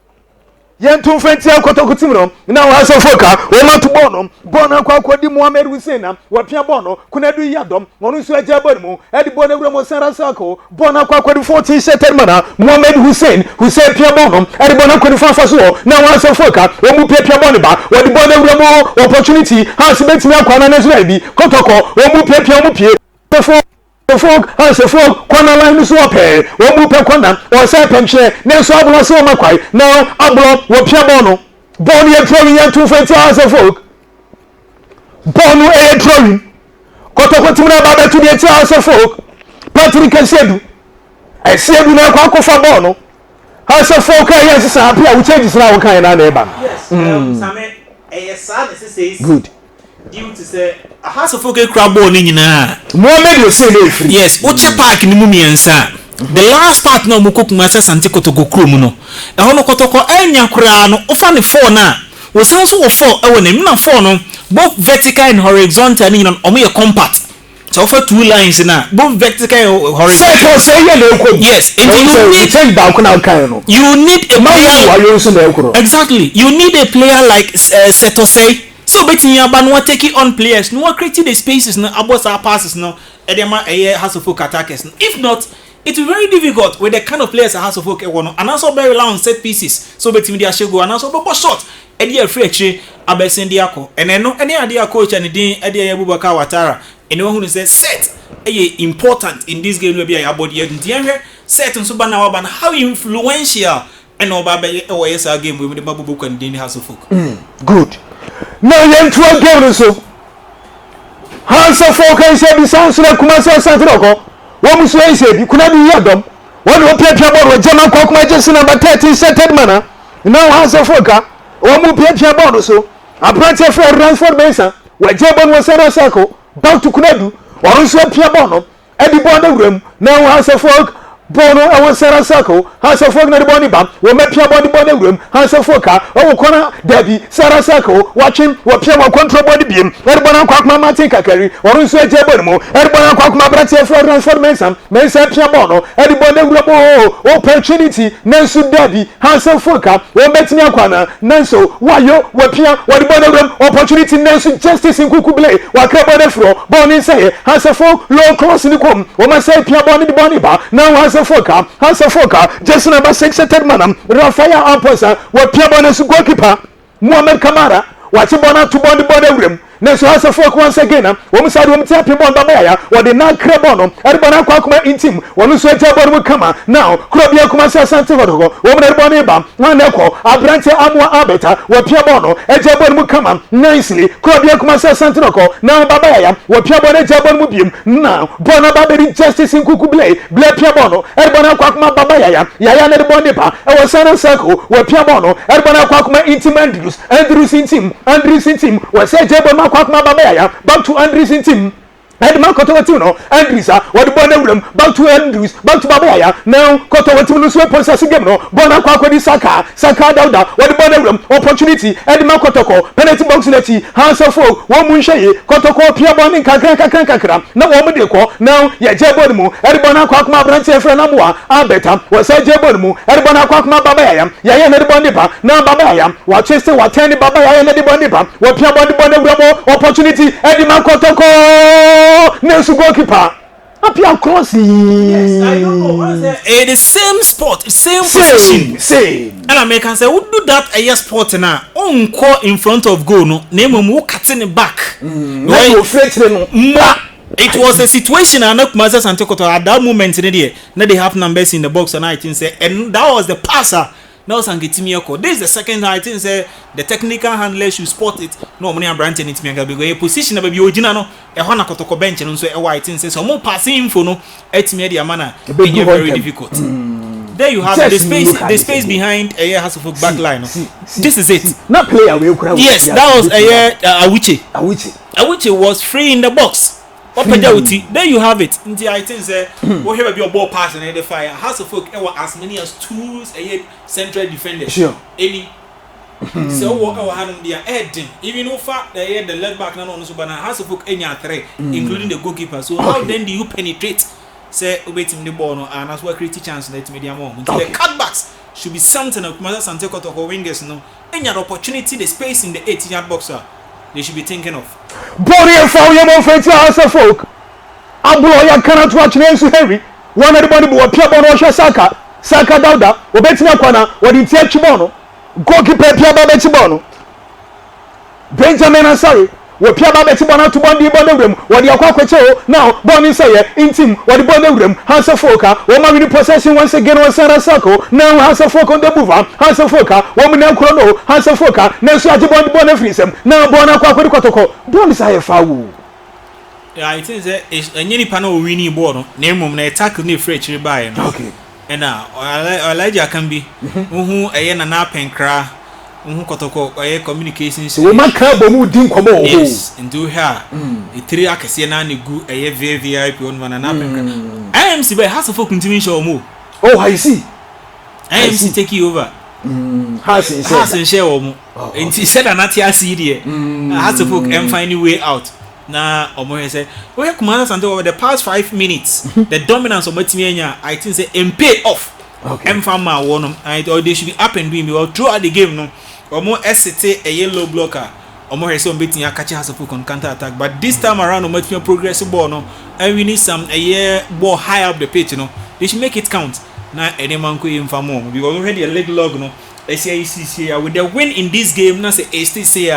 yentu fenti Kotoko timu no na wa so foka o matu bono bona kwa kwadi Mohamed Hussein na wa pia bono kunadu yadom wonu so aja bonu edi bona wura mo sara sako bona kwa kwadi 14 shetel mana Mohamed Hussein pia bono edi bona kwadi fafa so na wa so foka o mu pia bono ba wadi bona wura mo opportunity has betimi akwa na nezo bi Kotoko o mu pia mu pie folk has a folk kwana line so pay wo mu pe kwana o say penche na so ablo so makwai na ablo wo pia bono bono ye throwing ya 220 hours of folk bono e throwing Kotoko timna ba betu de 2 hours of folk Patrick Asiedu na kwa kofa bono has a folk ya sisa apia wo changes na wo kan na eba yes same e sa ne say good due to say a house of okay crab ball ni nyina Mohamed Hussein free yes o che park ni mu miensa the last part na mu kokuma Asante Kotoko krom no e ho no Kotoko anya kura no o fa ne 4 na o san so wo 4 e wo na mi na 4 no both vertical and horizontal ni nyina o me compact so for 2 lines na both vertical and horizontal so say yes you need change back na kan no you need a player exactly you need a player like Setosei. So betting ya ban what take it on players no create the spaces no about our passes no edema has of folk attackers if not it will be very difficult with the kind of players has of folk and also very long set pieces so betting dia shego and also but shot edi free actually abesen diako and no any idea coach and din edi Abubakar Watara anyone who say set important in this game will be about the set so ban how influential and oba yes game with the babu book and din has of folk good. No, yentu again so. Hansa foka ise bi sanso na Kumasi Asante Kotoko. Wo muso ise bi kuna bi yadom. Won wo pia ball German kwa kuma jersey number 13 setted mana. Now Hansa foka wo mu pia ball so. Apprentice for Ransford Benson. We Jebon was sara circle. Back to Kunadu. Won so pia ball no. E bi ball na wuram. Now Hansa foka bono ewo sara circle House of Folk na the body bam we mepia body room House of Folk o kona Debbie sara circle watching we pia we control body biem everybody kwakuma Martin Kakari orun so eje bonu mo everybody kwakuma Brate Florence mensa pia bono everybody room opportunity nanso Debbie House of Folk we betimi akwana nanso wayo we pia we body room opportunity nanso justice in kukuble wa krabode fro boni say House of Folk low cross ni kom we ma say pia body ba now House of Folk just number 6 third man Rafael Amposa we pia bonus goalkeeper Mohamed Kamara watch bona to body room Next House of Folk once again we side we tap him on babaya we the na krebono everybody kwakuma in team we so table we come now Krobia kuma Asante Kotoko we na everybody ba naeko Abrante Amwa Abeta we pia bono ejabo mu come nicely Krobia kuma Asante Kotoko now babaya we pia bono ejabo mu biem now bona baberi justice in kukuble ble pia bono everybody kwakuma babaya ya na everybody ba e we sana circle we pia bono everybody kwakuma in team Andrews in team we say ejabo kwakuma babaya back to Andrews in team Edman Kotoko no Andrews what the bone room back to Andrews back to babaya now Kotoko no so process game no bona kwakwa di Saka Dauda what the bone room opportunity Edman Kotoko penalty box neti House of Folk wo mu nhye Kotoko pia bone kakra na wo mu de ko now ye jebon mu everybody kwakuma branch efre na moa abeta we say jebon mu everybody kwakuma babaya ya na the bone ba na babaya wa chese wa ten babaya na the bone ba wo pia bone room opportunity Edman Kotoko Nelson goalkeeper appear crossing. Yes, I don't know. It is same spot, same position. Same. And American say, "Who do that a sport now? On call in front of goal, no. Name him cutting it back. It was a situation and not Asante Kotoko at that moment in the now they have numbers in the box and I think say and that was the passer. Now Sangetimioko. This is the second I think say the technical handler should spot it. No money and Branton it me because a position of the original no a Hana Kotoko bench and so a white thing says so more passing info no et media manner very difficult. There you have the space behind a House of back line. This is it. Not player will yes, that was Awuchi was free in the box. There you have it. I think say we have your ball pass and the fire. House of Folk as many as two central defenders. Sure. Any so what our hand on their head. Even though the left back now on Subana House of Folk any three, including the goalkeeper. So how then do you penetrate? Say waiting the ball and as well create chance let media more. The cutbacks should be something of Asante Kotoko wingers no. Any opportunity the space in the 18-yard box they should be thinking of. Body and foul your more friends House of Folk. Abroya cannot watch names to Henry. One of the body will appear on Saka Dauda, Obetina Kwana, or the Tia Chibono. Goalkeeper Pia Babetibono. Benjamin Asari. We pia ba beti bona to bondi room what the akwakweteo now boni say in team what the bondi room House of Folk we ma win possession once again on Sara Circle now House of Folk on the move House of Folk we mu na krono House of Folk now so age bondi freesem now bona akwakwedi Kotoko boni say fawu. Yeah, I think that is any panel winning ball no name na tackle ni free chiri buy no. Okay. And now Elijah can be who a na na penkra Kotoko communications. So we make crab mu din komo ho. Yes, do her. The three akese na ne gu VIP on man na penka. IMC by House of Folk continue show mo. Oh, I see. IMC take you over. House and share mo. And he said anati asi there. House of Folk am find a way out. Na omo say we commanders and over the past 5 minutes the dominance of Matimianya I think say pay off. Okay. Mfama won or they should be up and doing well throughout the game no. Omo SCT a yellow blocker. Omo Heson beating a catch House of Folk on counter attack. But this time around, Omo Matthew progressive ball no, and we need some a year ball high up the pitch, you know. They should make it count. Now any man could inform because already a leg log no. SCC with the win in this game, now say STC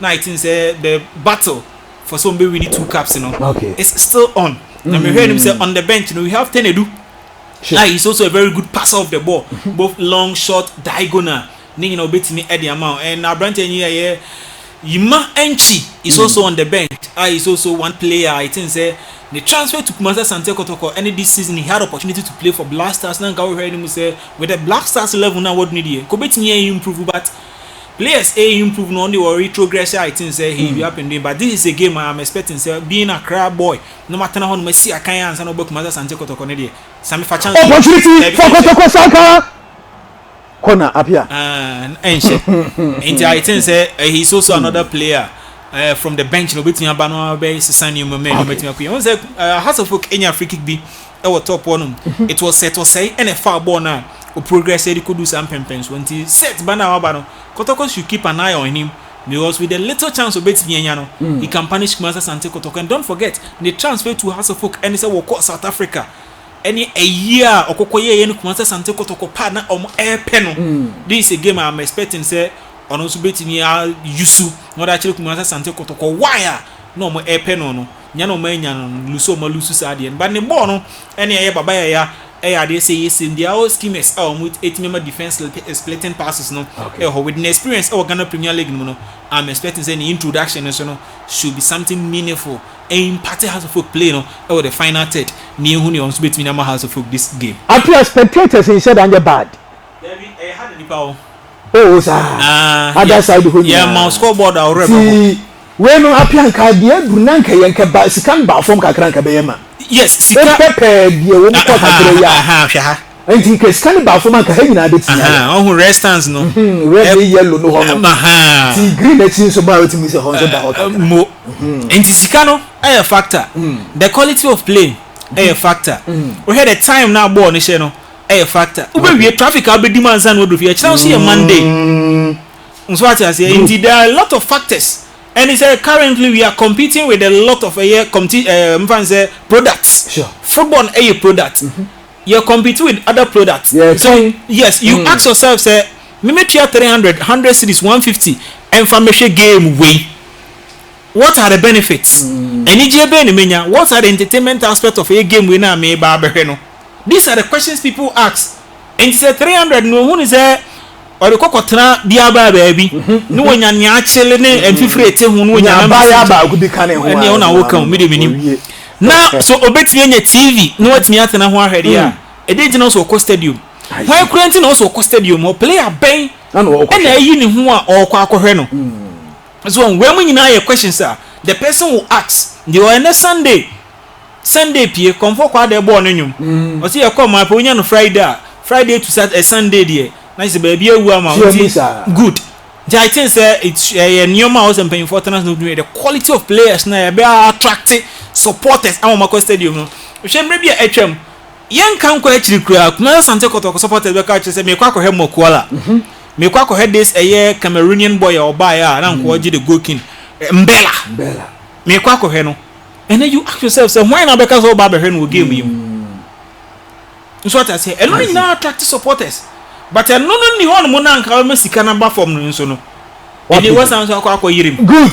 now I think say the battle for somebody we need 2 caps, you know. Okay. It's still on. Now we heard him say on the bench, you know, we have Tenedu. Sure. He's also a very good passer of the ball, both long, short, diagonal. You know, beating me at the amount. And now Branton here, Yima Enchi is also on the bench. He's also one player. I think say the transfer to Asante Kotoko. And this season he had opportunity to play for Blackstars. Now we heard him say with the Blackstars level now what need he? Could beat me improve, but players improve no only or retrogress. I think say he be up and doing, but this is a game I'm expecting. Say being a crab boy, no matter how much see I can't answer no book. Mother Asante Kotoko ne Sami for chance opportunity for Kotoko Saka. Corner up here. And I think say he's also another player. From the bench, no betting about base, sign you moment, betting up. You say, has a folk any free kick be our top one. It was set or say, and a far ball now. Or progress, he could do some pens when he set Bana Abano. Kotoko should keep an eye on him because with a little chance of betting Yano, he can punish Master Asante Kotoko. And don't forget, the transfer to Hasselhoek and say, will South Africa. Any a year or Kokoye and Master Asante Kotoko partner or air panel. This is a game I'm expecting, say. On also betting ya yusu not actually kuma Asante Kotoko wire no mo epe no nyano manya no luso mo lusu sade but ne ball no ene ya baba ya they say yes in the all schemes with 8-member defense splitting passes no with the experience of Ghana Premier League no I'm expecting any introduction so no should be something meaningful and party has of play no or the final third near who on between our house of this game. Appear spectators he said and bad. I had the power. Oh, sir. Other side of my scoreboard already. See, when you appear, Kadia, Brunanka, Yanka, Basican, Bafom Kakranka Bayama. Yes, Sika, dear woman, and he can stand about for Makahina. Oh, restants no, red, yellow, no, green, that seems about to Mr. Honda. And Sicano, a factor. The quality of play, a factor. We had a time now born, Nishano. A factor. We traffic I'll be demands and would be a chance here Monday. Indeed, there are a lot of factors. And he said currently we are competing with a lot of products. Sure. Football a product. You're competing with other products. So yes, you ask yourself, say, Metrotv 300, 100 cities, 150, and family game way. What are the benefits? And what are the entertainment aspects of a game winner may barbereno? These are the questions people ask. And he said 300 no one is there or the cocotra diaba baby. No one yan chilling and feel free to who could be canning on our welcome medium. Now, so obey me TV, no what me at an hour here. A didn't also cost stadium. Why couldn't also cost stadium or play a bay and a union who are all quackoreno? So when we know your questions, sir, the person who asks, you are on a Sunday Pierre come for quite a born in you. Or see a come my pony on Friday to Saturday Sunday dear. Nice baby, good. I think it's a new mouse and paying for the quality of players now be attractive supporters at Mako Stadium. We should maybe a HM. Young can't quite recruit. Asante Kotoko supported the coach say me kwako head mokwala. Me kwako head this a year Cameroonian boy or buyer and kwaji the goalkeeper Mbella. Me kwako head no. And then you ask yourself, so why not because all Barberhen will give you? That's what I say. And only now attractive supporters. But I don't only one Monan Kalmesicana from Nunsono. And it was answer good.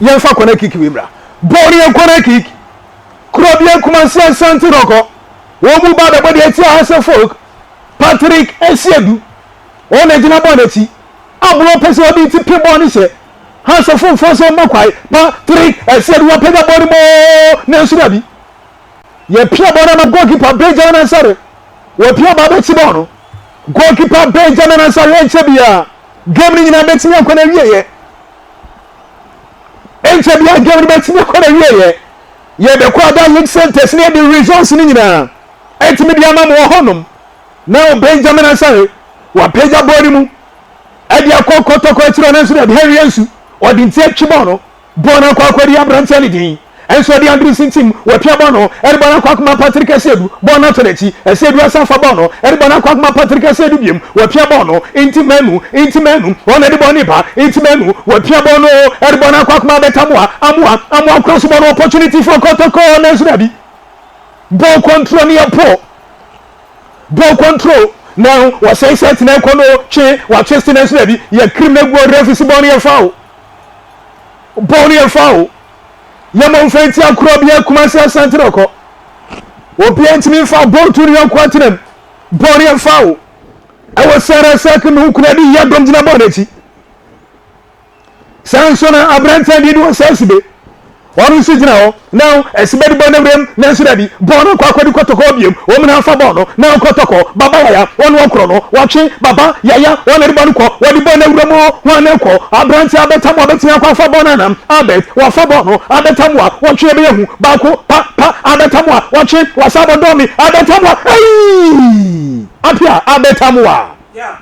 Young Fakona kick Vibra. Boria Kona kick. Krobia Kumansia Santiroko. Womu Bada Body Tia folk. Patrick Esiedu. One Edina Bonnetti. Ablo Peso to Pibonise. Has a full force of Makwai, Patrick, I said, what pay the body more, Nancy. Ye Pia Bonama goalkeeper Benjamin and Sarah. What Pia Babetimono, goalkeeper Benjamin and Sarah and Chabia, gambling in a Mexican Conaria. And Chabia gambling Mexican Conaria. Ye the Quadra League Centers near the results in India. 8 million honum. Now Benjamin and Sarah, what pay the body. Edia Kotoko Etran and Harry Ensu. Or the Chibano, Bona Quaquaria Brancelli, and so the Andrew team were Piabono, Erbana Quakma Patrick Sedu, Bonatonetti, and Sedu Sanfabono, Erbana Quakma Patrick Sedubium, were Piabono, Intimenu, one at the Bonipa, Intimenu, were Piabono, Erbana Quakma Betamua, Amua crossbow opportunity for Kotoko and Nesrabi. Ball control near po. Ball control. Now, was say set na kono che wa chesting and baby, ye criminal go refuse boni foul. Boni foul. Yamon fenti akrobia Kumasi Asante Kotoko. Obi entimi foul ball to your quantum. Boni foul. I was Sarah second who could be ya domjina boneti. Sansona Abranta did was sensible. One sitting now, as bed bonum, Nancy Daddy, Bono, Quackody Kotoko, woman half a bono, now Kotoko, Baba, one chrono, watching Baba, Yaya, one Bonco, one the Bono Ramo, one Elko, Abranti Abetamo, Betia for Bonanam, Abet, Wafabono, Abetamwa, watching Baku, Papa, Abetamwa, watching Wasabodomi, Abetamwa, hey! Up here, Abetamwa. Yeah.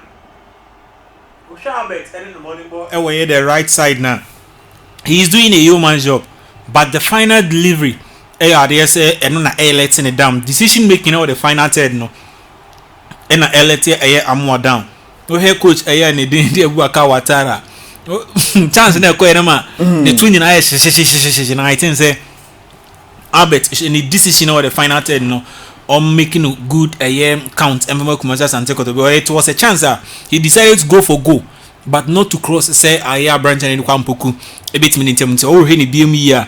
Away the right side now. He's doing a human job, but the final delivery, and letting it down. Decision making over the final third no, and I'm more down. We hear coach and they didn't work out Watara. Chance in the the twin in I think say Albert any decision over the final third no. Or making a good count and Asante Kotoko. It was a chance that he decided to go for goal, but not to cross. Say Aya branch and Kwampoku a bit minute. Oh, Henny BME.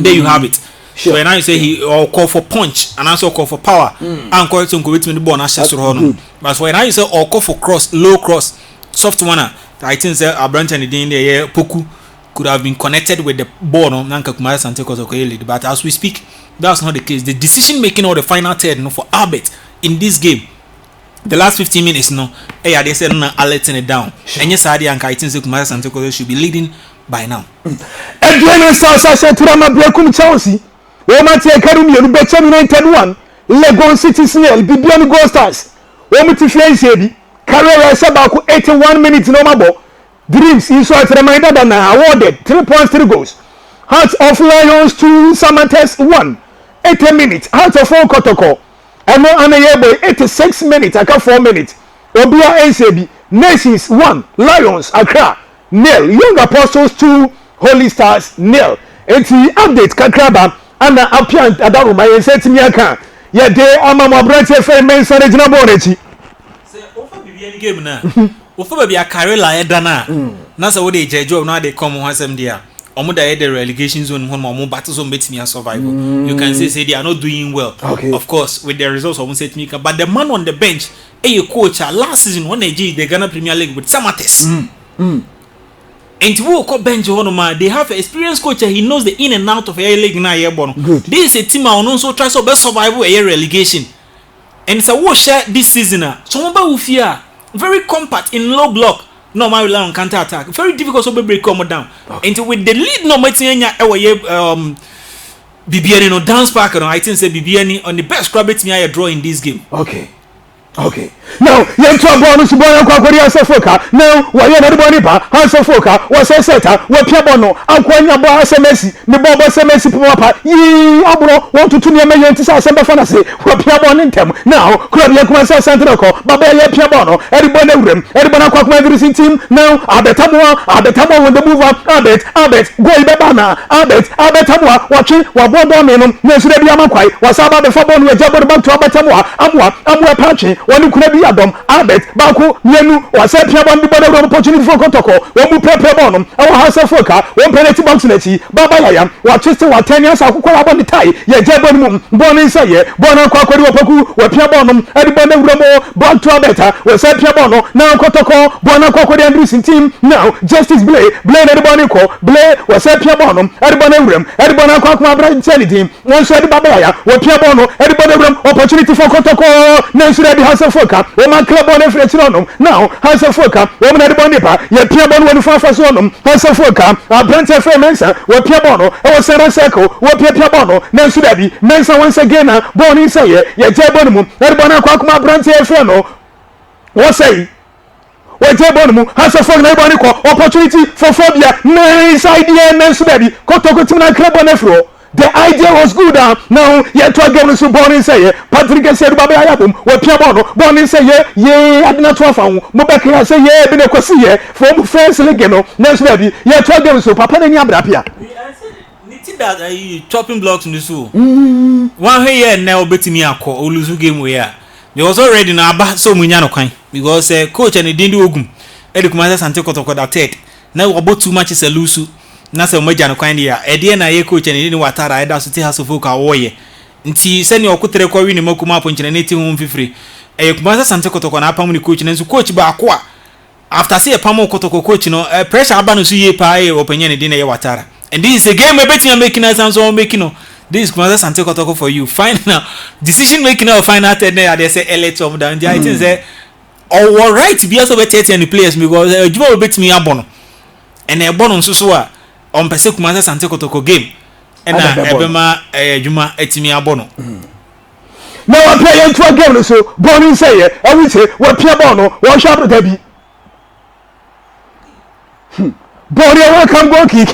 There you have it. Sure. So and I say he or call for punch and also call for power and call to go with the ball and Shasur. But when I say or call for cross, low cross, soft one, I think say a branch and the Poku could have been connected with the ball no Nanka Asante Kotoko. But as we speak, that's not the case. The decision making or the final third for Albert in this game, the last 15 minutes, they said no, I'll letting it down. And yes, I think Asante Kotoko should be leading by now. Edwin Stars said to Rama Brekum Chelsea, Womati Academy, and Betchem United 1, Legon City CL, Bibian Gold-Stars, Womati Fiancedi, Carrera Sabaku 81 minutes no more. Dreams is what reminder that now awarded 3 points, 3 goals. Hearts of Lions 2, Samates 1, 80 minutes. Hearts of Kotoko, and no Anayabo 86 minutes. I got 4 minutes. Obia ACB, Nations 1, Lions Accra 0, Young Apostles 2, Holy Stars 0. And the update Kakraba and the Apian Adaruma and set me a car. Yet they are my brother friend Mensa Regina Bonetti. Say, over the game now. Over be a Carrella Edana. Nasa what they judge now they come once them there. Omuda the relegation zone when my battles on bet me a survival. You can say they are not doing well. Okay. Of course, with the results of set me, but the man on the bench, coach last season when they the Ghana Premier League with Samates. And to walk bench they have an experienced coach. He knows the in and out of a league now. This is a team on also try so best survival a relegation. And it's a wash this season. Some will fear very compact in low block. No, my rely on counter attack. Very difficult to break come down. Okay. And with the lead, no matter Bibiani no dance park. I think say Bibiani on the best grab it me I draw in this game. Okay. Okay. Now, you to a bonus to boy and Sofoka. Now, why you not bonny pa? Sofoka was a setter. What Piabono? Aquania Boss Messi. The Bobo Semesi Papa. Ye Abro want to 2 million to Samba Fantasy. What Piabon in them. Now, Claudia Kwasa Santroco. Baba Piabono. Everybody room. Everybody quack my dressing team. Now, Abetamwa when the mover. Abet. Go Ibana. Abetamwa. Watching. Wabodominum. Nesre Biamakwai. Was about the Fabon with Jabber back to Abetamwa. Amwa Patching. When you could be Adam, Albert, Baku, Yenu, or set Piabon, the better opportunity for Kotoko, when we prepare Bonum, our house of Foka, one penalty box, Baba Yam, what Chester, what 10 years, I could call about the tie, yet Jabonum, born in Saye, Bona Quaco, where Piabonum, everybody Ramo, Bob to Abeta, where set Piabono, now Kotoko, Bona Quaco, and Dressing team, now Justice Blay, everybody call, Blay, where set Piabonum, everybody room, everybody Quaco, Bright team, one side Babaya, where Piabono, everybody room, opportunity for Kotoko, Nancy House of Foka, woman club on every now, House of Foka, woman at the Bonipa, yet Piabon when far for Sonum, House of Foka, our Brent F. Mensa, where Piabono, our Sarah Seco, where Piabono, Nancy Daddy, Mensa once again, born in Saye, yet Jabonum, Erbana Quakma Brent F. What say? Where Jabonum, House of Foka, opportunity for phobia, nice idea, Nancy Daddy, Kotoko Tina Club on Efro. The idea was good. Now, yet to again, so born in say, Patrick said, Baba Yabum, where Piabono, born in say, I did not found, Mobaka say, been a cossier, from France Legano, next baby, yet to again, so Papa and Yabrapia. That chopping blocks in the zoo. 1 year now betting me a call, Oluzu game where there was already now about so many because coach and he didn't do Ogum, Edicumasa Asante Kotoko that ted. Now about too much is a lusu. Nasa umeja no kwandi ya edie na ye coach ni watara eda so ti hasofoka woye nti seni okutere kwa wi ni makuma apo nchine neti hu mfifiri kumasa Asante Kotoko na apamu ni coach nenso coach ba kwa after say pamo Kotoko coach no pressure aba no so ye pa openye ne de na ye watara And this is a game where betting making us and so making no. This is Asante Kotoko for you. Final decision making or final 10 they say elite of down. I think say or right to be also be 30 and players because you will bet me abono. And a bonus so on pese Asante Kotoko game. And ebema Juma etimi abono. Now I play into a game so Bonnie say I will say what Pia Bono, what shall there be? Bonnie welcome go kick.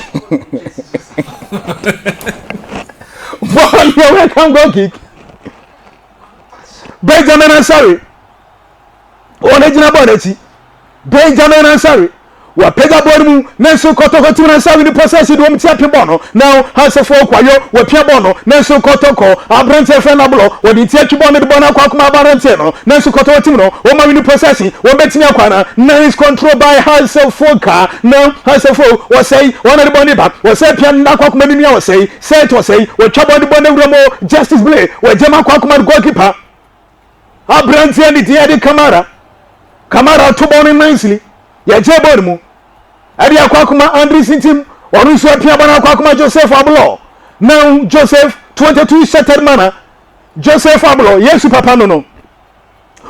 Bonnie welcome go kick. Benjamin Ansari. Original Bonnetti. Benjamin Ansari. Wa pega bono nenso Kotoko ti na sawi ni process do mtia pe bono now has a for kwayo wa pia bono nenso Kotoko abrante fe na blo wa di tia twi bono de bono akwa kuma abrante no nenso Kotoko ti no o ma ni process wo betimi akwa na is controlled by Hansel Foka now Hansel Fo was say one of the bono ba was say pia na akwa kuma ni was say to say wa twa bono bono wremo justice play wa jema akwa kuma goalkeeper abrante and the Kamara to bono nicely ya je bono mu adi akwakuma Andrew Sintim oruso apia bana akwakuma Joseph Ablo now Joseph 22 settled manner Joseph Ablo yesu papa no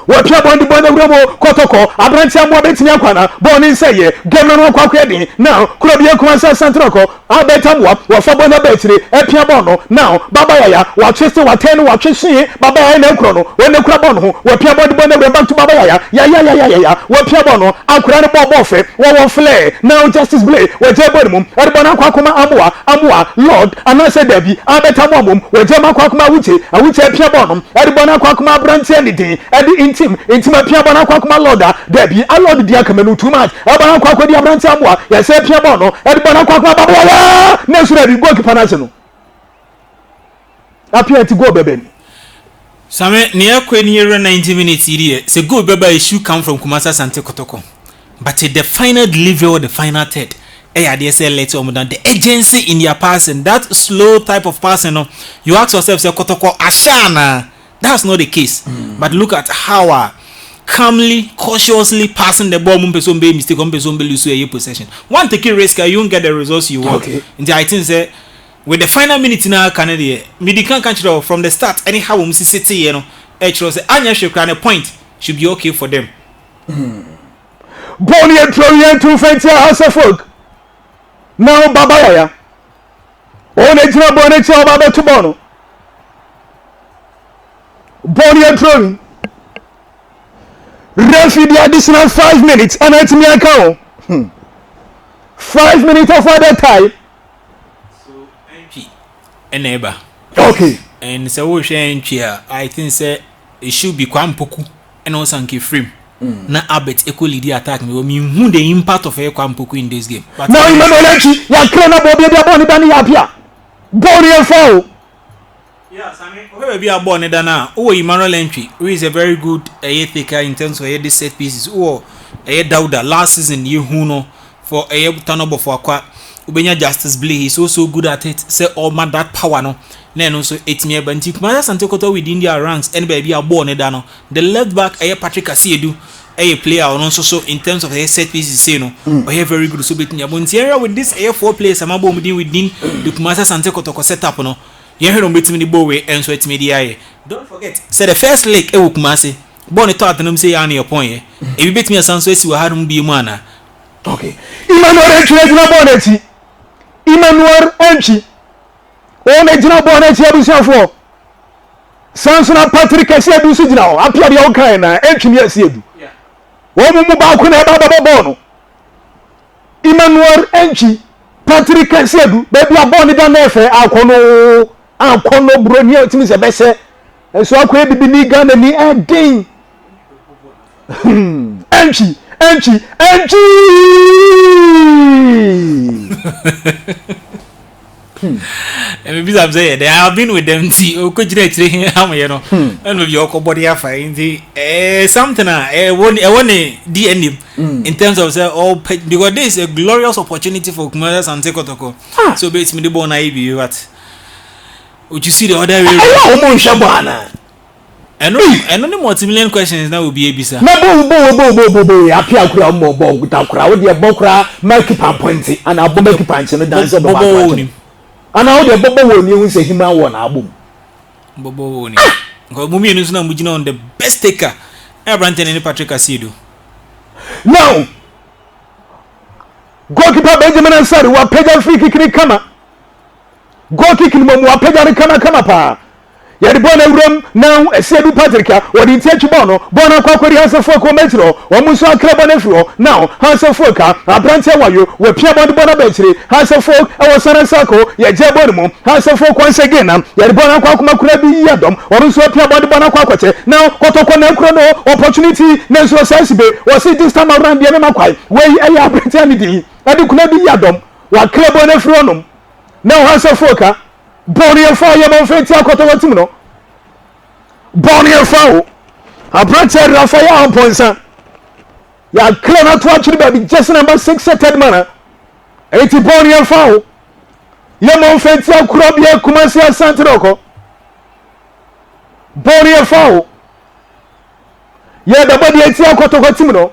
wapia bondi wremo Kotoko abranti amwa betimi akwana boni seye game no akwakwa din now kurobie kuma central abetamwa wafa bona betire apia bono now baba yaya wa twese wa ten wa twese baba yaya na kuro no wone kura bono ho wapia bondi wremo back to baba yaya ya wapia bono akura ne bobo fe wo flare now justice play we je bono mum erbona akwakuma amwa lord anase dabi abetamwa mum we je makwakuma awuche apia bono erbona akwakuma abranti anything edi intim apia bono akwakuma lorda dabi a lord dia kamenu too much erbona akwakwa di abranti amwa ya se apia bono erbona akwakuma baba yaya next ready goalkeeper national apia ti go beben Same near Quenier 90 minutes here. Say go beba issue come from Asante Kotoko. But the final delivery or the final third, they say later on the agency in their passing, that slow type of passing, you ask yourself, say Kotoko Ashana. That's not the case. But look at how calmly, cautiously passing the ball, Mumpesombe mistake, Mumpesombe lose a possession. One taking risk, you won't get the results you want. Okay. And I think say with the final minute now, Canada, Medican country from the start, anyhow, we see City, you know, say Anya should a point should be okay for them. Bonnie and Troyan to fancy house of folk. Now Baba Yaya. Only to Bonnie to Baba to Bono. Bonnie and Troyan. Referee the additional 5 minutes and it's me account. 5 minutes of other time. So MP and neighbor. Okay. And so we share here. I think say it should be Kwampoku and also Anki Frame. Na Abet equally the attack me. We who the impact of Kwampoku in this game. But now Emmanuel ya clean up Bobby Boni Bani Apia. Bonnie and foul. Yeah, Sammy. Where be a born now? Oh, Emmanuel Entry, who is a very good ethical in terms of this set pieces. Oh, Dauda last season you who know for a turnover for a Ubenya Justice Blay, he's also good at it. Say all man that power no. Then also 8 me bantik. Asante Kotoko within their ranks. And baby are born no. The left back Patrick Asiedu a player and also so in terms of set pieces say no. But very good so between Abontiera with this 4 players I'm about within the Asante Kotoko setup no. You heard on between the bowway and sweat media. Don't forget. Say the first leg Kumasi. Bonnie thought them say on your point. If you bet me a son so you had be mana. Okay. Emmanuel Entry Emmanuel Entry. Only General Bonnet Yabusa for Samson Patrick Asiedu Sijao. Apia the Okana Entry Asiedu. Yeah. Woman Mubakuna Baba Bono. Emmanuel Entry Patrick Asiedu. Baby a Bonnie Danefe. Akono broni timi se bese enso akwa bibi ni Ghana ni ending enchi and maybe I'm saying they have been with them see o ko jira tire am you know and maybe your body afa in something one DNA in terms of say all because this is a glorious opportunity for Asante Kotoko so bet me the born I be what would you see the other way? And no multi-million questions now will be a bisa. Na bo apia kura mo bo ta kura wo de bo kura make pointy and abo make punch no dance bo ba. Ana wo de bobo wo ni hu se hima wo na abom. Bobo wo ni. Ngo mumi enu na mujina on the best taker. Brandon and Patrick Asido. Now, goalkeeper Benjamin Ansari wa peja free kick ni kama. Goal kick ni mo wa peja kama pa. Ya di bona uram now Esedu Patrick wa di tie chibo no bona kwa kwari Hansa Folk o metro o mu so akraba na firo now Hansa Folk abrante wayo we pia bona bona benchire Hansa Folk e wo sana sako ya je bona mu Hansa Folk once again ya di bona kwa kuma kura bi yadom o so pia bona kwa kwache now Kotoko na kura no opportunity na so sensibe o see this time around dia me makwai we ya abrante ni di adi kuna bi yadom wa kraba na firo no now Hansa Folk Bonnie fire mon fenti Kotoko tim no Bonnie foul abrante Rafael Amponsa ya clear na to actually be just number 6 setted man eti Bonnie foul ya mon fenti akura bia Kumasi Asante Kotoko Bonnie foul ya da body eti Kotoko tim no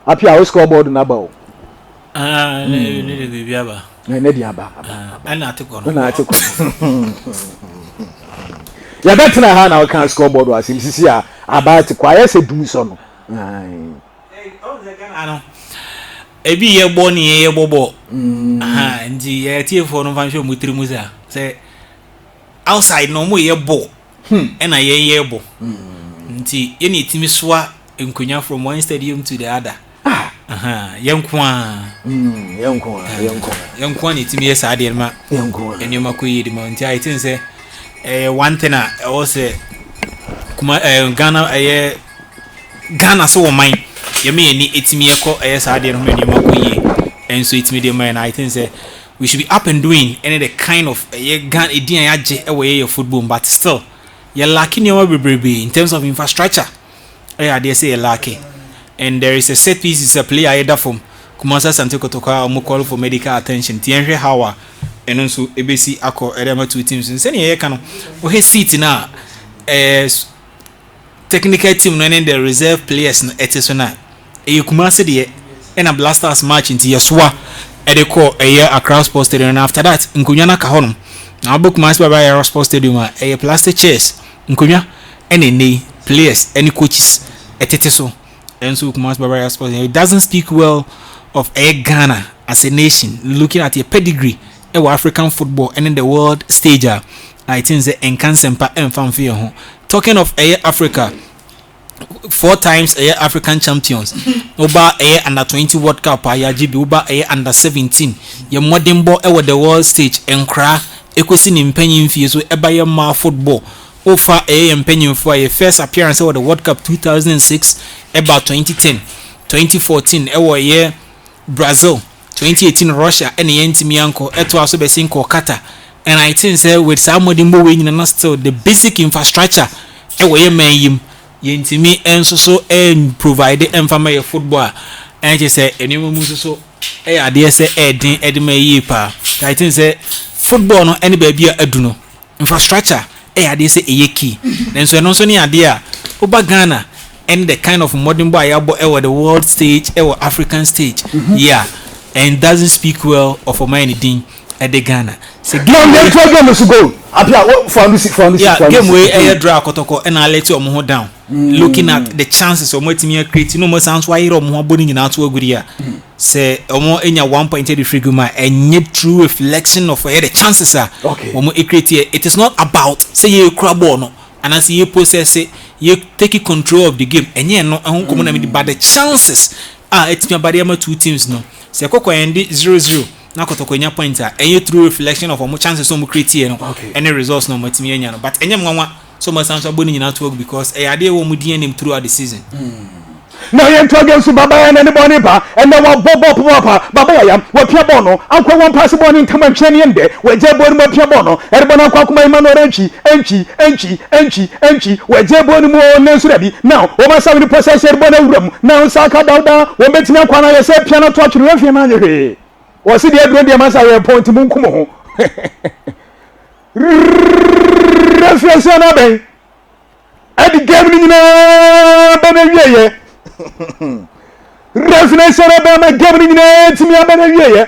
apia o scoreboard na ba o ne de biaba ne dia ba ana atiko ya betina ha na we can scoreboard wa sisi a about kwaya se dum so no ano ebi ye bo ni ye bobo ndi ye tie fo no fan hwe mutiri muza say outside no mo ye bo na ye bo nti ye ni timi soa enkunya from one stadium to the other yenkwa ni timi ye sa de ma enyoma ko yi de ma nti I think say one thing I also kuma Ghana so mine ye me ni etimi ekọ sa de no enyoma ko yi and so etimi de man I think say we should be up and doing any the kind of Ghana edian ya je your football but still you lacking your baby in terms of infrastructure they say you lacking. And there is a set piece is a player either from Kumasa Asante Kotoko or call for medical attention. Tienre Hawa and also ABC Ako Edema 2 teams. And send ye can we seat now as technical team running the reserve players at Sona. A Kumasa de and a Blackstars match into Yaswa at the core a year across Sports Stadium and after that Nkunyana Kahonum. Now book master by Aero Sports Stadium a plastic chairs Nkunya any players any coaches at Teteso. And so Kumasi Sports, it doesn't speak well of Ghana as a nation looking at a pedigree of African football and in the world stage. I think the Encansempa and Fanfare. Talking of Africa, 4 times African champions. Oba under 20 World Cup, Yajibi Oba under 17. Your modern ball over the world stage and cry. Equasin in penny fees with Ebayama football. Offer penny for a first appearance over the World Cup 2006. About 2010, 2014, year Brazil, 2018 Russia, and the Antimianco, Eto also be seen Qatar. And I think say with somebody moving and still the basic infrastructure, mayim yintimi and so and provide the information football. And just say any so I dare say Edme pa. I think say football no any baby aduno infrastructure. I dare say a key. Then so no so ni idea over Ghana. And the kind of modern boy over the world stage, or African stage, yeah, and doesn't speak well of a man at the Ghana. So game way draw Kotoko and I let you more down. Looking at the chances of what me create, no more sounds why you're more boning in out to a good year. Say more in your 1.83 guma and yet true reflection of where the chances are. Okay, it is not about say you crab or no. And as you possess it, you take control of the game. And yeah, no, I won't but the chances it's me about 2 teams no. Say Koko and 0-0. Now Kotoko nya pointer. And you through reflection of more chances so more create no. Any results no much me no. But any mama so much sounds about in out work because a idea will mudi him throughout the season. Now you talk against Baba and anybody and then what Baba yam what Piabono uncle one possible in Tamachanian day where Jabon Piabono Erbana Kwakuma Manorenchi Enchi where Jabon Nensurebi now Oma Savi possession Bonum now Saka Dauda when Betina Kwana said piano touch Refi Manere was it the Edwin Massa point to Munkumo Refi Sanabe adi game ni nyina ba na wieye reference na ba na game ni nyina timi aba na wieye